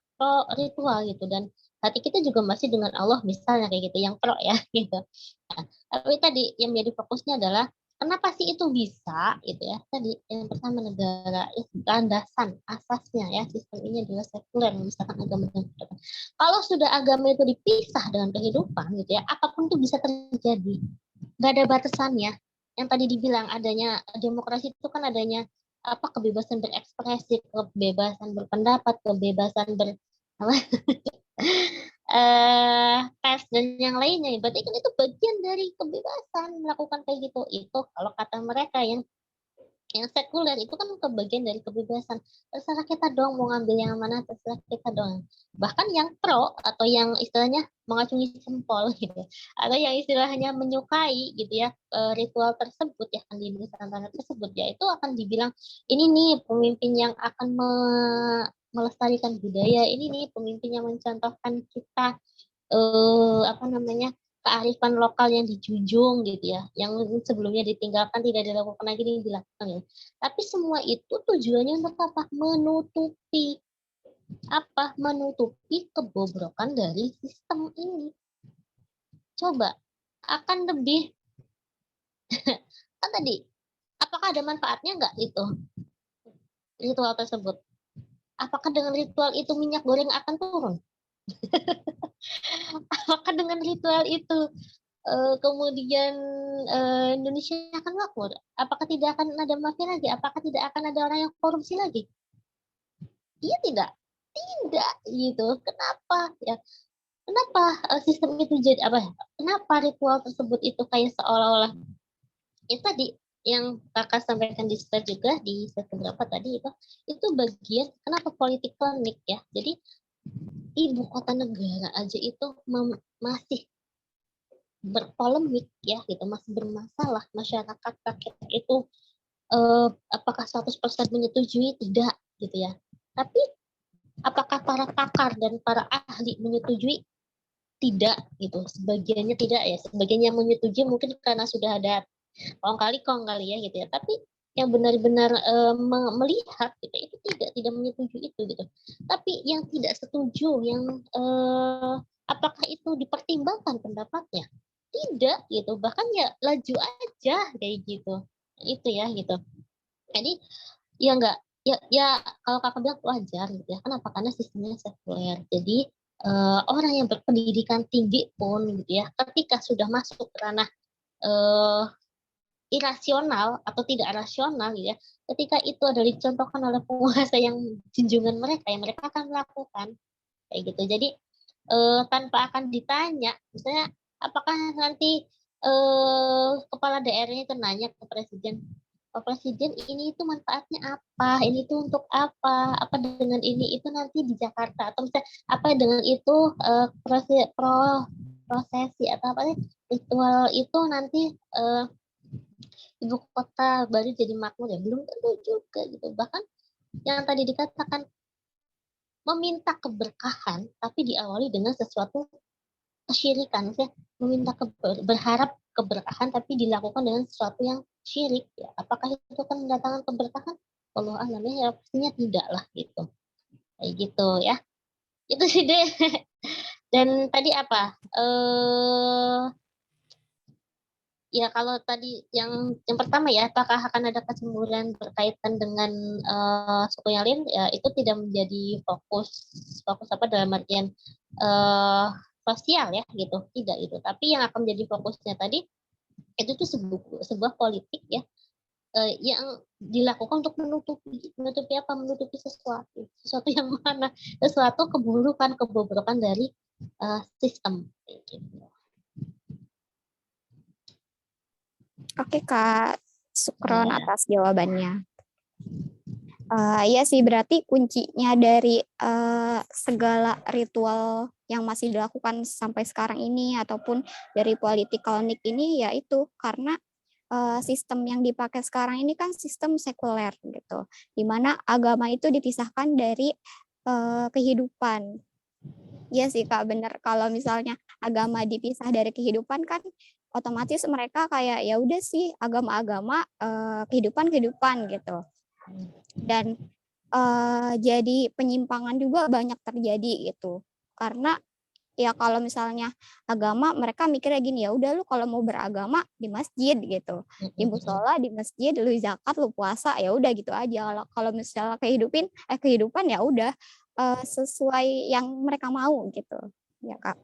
ritual gitu, dan hati kita juga masih dengan Allah misalnya kayak gitu, yang pro ya gitu. Nah, tapi tadi yang menjadi fokusnya adalah kenapa sih itu bisa gitu ya. Tadi yang pertama negara landasan asasnya ya, sistem ini adalah sekuler, misalkan agama dengan kehidupan. Kalau sudah agama itu dipisah dengan kehidupan gitu ya, apapun itu bisa terjadi, nggak ada batasannya. Yang tadi dibilang adanya demokrasi itu kan adanya kebebasan berekspresi, kebebasan berpendapat, kebebasan tes dan yang lainnya. Berarti kan itu bagian dari kebebasan melakukan kayak gitu. Itu kalau kata mereka yang sekuler itu kan kebagian dari kebebasan. Terserah kita dong mau ngambil yang mana, terserah kita dong. Bahkan yang pro atau yang istilahnya mengacungi jempol gitu, atau yang istilahnya menyukai gitu ya ritual tersebut ya, kan di Nusantara tersebut ya, itu akan dibilang ini nih pemimpin yang akan melestarikan budaya, ini nih pemimpin yang mencontohkan kita kearifan lokal yang dijunjung gitu ya, yang sebelumnya ditinggalkan tidak dilakukan lagi ini dilakukan ya. Tapi semua itu tujuannya untuk apa? Menutupi kebobrokan dari sistem ini. Coba akan lebih kan tadi, apakah ada manfaatnya nggak itu ritual tersebut? Apakah dengan ritual itu minyak goreng akan turun? Apakah dengan ritual itu kemudian Indonesia akan makmur? Apakah tidak akan ada mafia lagi? Apakah tidak akan ada orang yang korupsi lagi? Iya tidak? Tidak gitu. Kenapa ya? Kenapa sistem itu jadi apa? Kenapa ritual tersebut itu kayak seolah-olah itu tadi yang kakak sampaikan di slide juga di slide keberapa tadi itu bagian kenapa politik klinik ya. Jadi ibu kota negara aja itu masih berpolemik ya gitu, masih bermasalah masyarakat rakyat itu apakah 100% menyetujui tidak gitu ya. Tapi apakah para pakar dan para ahli menyetujui tidak gitu. Sebagiannya tidak ya, sebagiannya menyetujui mungkin karena sudah ada kong kali ya gitu ya. Tapi yang benar-benar melihat gitu itu tidak menyetujui itu gitu. Tapi yang tidak setuju yang apakah itu dipertimbangkan pendapatnya? Tidak gitu. Bahkan ya laju aja kayak gitu. Itu ya gitu. Jadi ya enggak ya kalau kakak bilang wajar gitu ya. Kenapa? Karena sistemnya sekuler. Jadi orang yang berpendidikan tinggi pun gitu ya, ketika sudah masuk ke ranah eh, irasional atau tidak rasional gitu ya, ketika itu adalah dicontohkan oleh penguasa yang junjungan mereka, yang mereka akan melakukan kayak gitu. Jadi tanpa akan ditanya, misalnya apakah nanti kepala daerahnya itu nanya ke presiden, Pak Presiden ini itu manfaatnya apa, ini itu untuk apa dengan ini itu nanti di Jakarta atau misalnya apa dengan itu prosesi atau apa sih ritual itu nanti ibu kota baru jadi makmur ya belum tentu juga gitu. Bahkan yang tadi dikatakan meminta keberkahan tapi diawali dengan sesuatu kesyirikan, saya meminta berharap keberkahan tapi dilakukan dengan sesuatu yang syirik ya. Apakah itu kan mendatangkan keberkahan? Allah alam ya pastinya tidak lah gitu. Kayak gitu ya. Itu sih deh. Dan tadi apa? Ya kalau tadi yang pertama ya, apakah akan ada kecemburuan berkaitan dengan suku yang lain? Ya itu tidak menjadi fokus apa dalam artian uh, sosial ya gitu, tidak itu. Tapi yang akan menjadi fokusnya tadi itu tuh sebuah politik ya yang dilakukan untuk menutupi apa? Menutupi sesuatu yang mana? Sesuatu keburukan, kebobrokan dari sistem. Gitu. Oke Kak, Sukron Ya. atas jawabannya. Iya sih, berarti kuncinya dari segala ritual yang masih dilakukan sampai sekarang ini ataupun dari political nick ini yaitu karena sistem yang dipakai sekarang ini kan sistem sekuler gitu, di mana agama itu dipisahkan dari kehidupan. Iya sih Kak, bener. Kalau misalnya agama dipisah dari kehidupan kan otomatis mereka kayak ya udah sih agama-agama, kehidupan-kehidupan gitu. Dan jadi penyimpangan juga banyak terjadi gitu. Karena ya kalau misalnya agama mereka mikirnya gini, ya udah lu kalau mau beragama di masjid gitu. Di musola, di masjid, lu zakat, lu puasa, ya udah gitu aja. Kalau misalnya kehidupan ya udah sesuai yang mereka mau gitu. Ya Kak.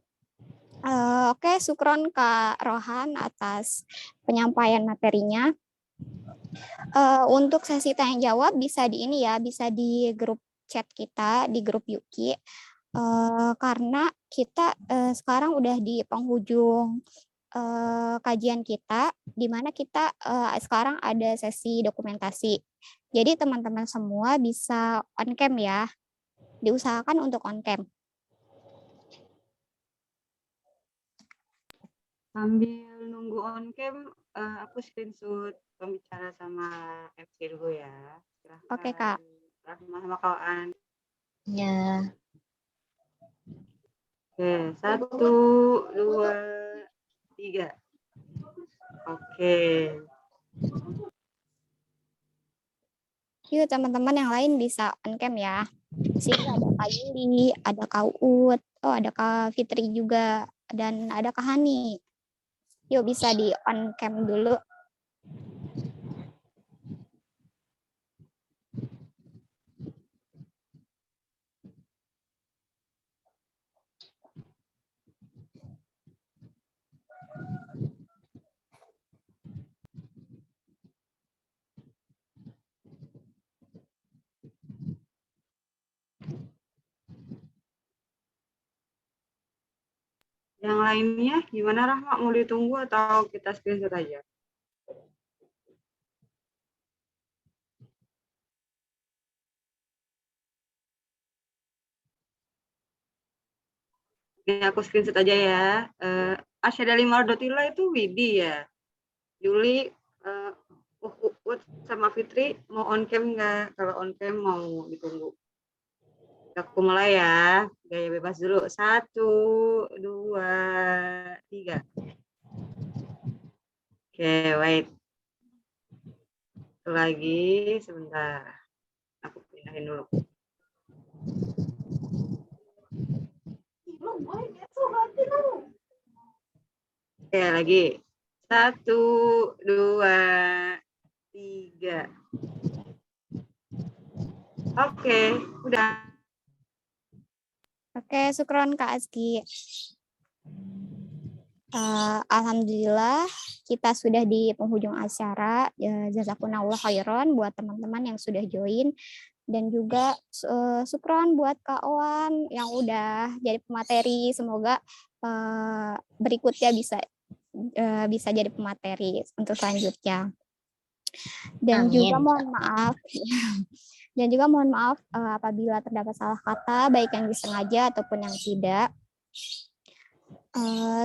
Oke, Sukron Kak Rohan atas penyampaian materinya. Untuk sesi tanya jawab bisa di ini ya, bisa di grup chat kita, di grup Yuki. Karena kita sekarang udah di penghujung kajian kita, di mana kita sekarang ada sesi dokumentasi. Jadi teman-teman semua bisa on cam ya, diusahakan untuk on cam. Sambil nunggu on cam, aku screenshot pembicara sama FC dulu ya. Oke Silahkan. Kak. Rahmah sama kawan. Ya. Oke, 1, 2, 3. Oke. Yuk teman-teman yang lain bisa on cam ya. Di sini ada Kak Yuli, ada Kak Uut, oh ada Kak Fitri juga, dan ada Kak Hani. Yuk bisa di on cam dulu. Yang lainnya gimana Rahma? Mau ditunggu atau kita screenshot aja? Oke, aku screenshot aja ya. Asyhadu Mardotila itu Widi ya. Juli, Uut sama Fitri mau on cam nggak? Kalau on cam mau ditunggu. Aku mulai ya. Gaya bebas dulu. 1, 2, 3. Oke, wait. Satu lagi, sebentar. Aku pindahin dulu. Oke, lagi. 1, 2, 3. Oke, udah. Oke, syukron Kak Azki. Alhamdulillah kita sudah di penghujung acara. Jazakumullah khairan buat teman-teman yang sudah join dan juga syukron buat Kak Owan yang udah jadi pemateri. Semoga berikutnya bisa jadi pemateri untuk selanjutnya. Dan juga mohon maaf apabila terdapat salah kata baik yang disengaja ataupun yang tidak.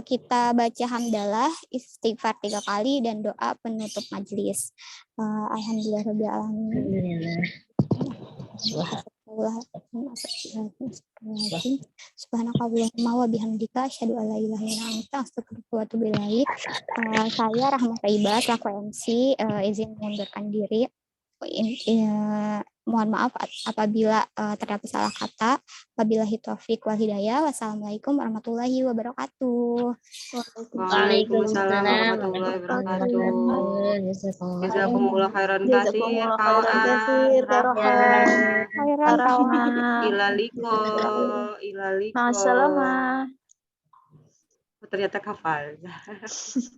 Kita baca hamdalah, istighfar 3 kali dan doa penutup majelis. Alhamdulillahirabbil alamin. Subhanakallahumma wa bihamdika asyhadu an la ilaha illa anta astaghfiruka wa atubu ilaik. Saya Rahma Thaibah selaku MC izin mengundurkan diri. Mohon maaf apabila terdapat salah kata. Wabillahi taufik wal hidayah. Wassalamualaikum warahmatullahi wabarakatuh. Waalaikumsalam warahmatullahi wabarakatuh. Jazakumullah khairan katsir. Khairan kawan. Ilaliko. Masalamah. Ternyata hafal.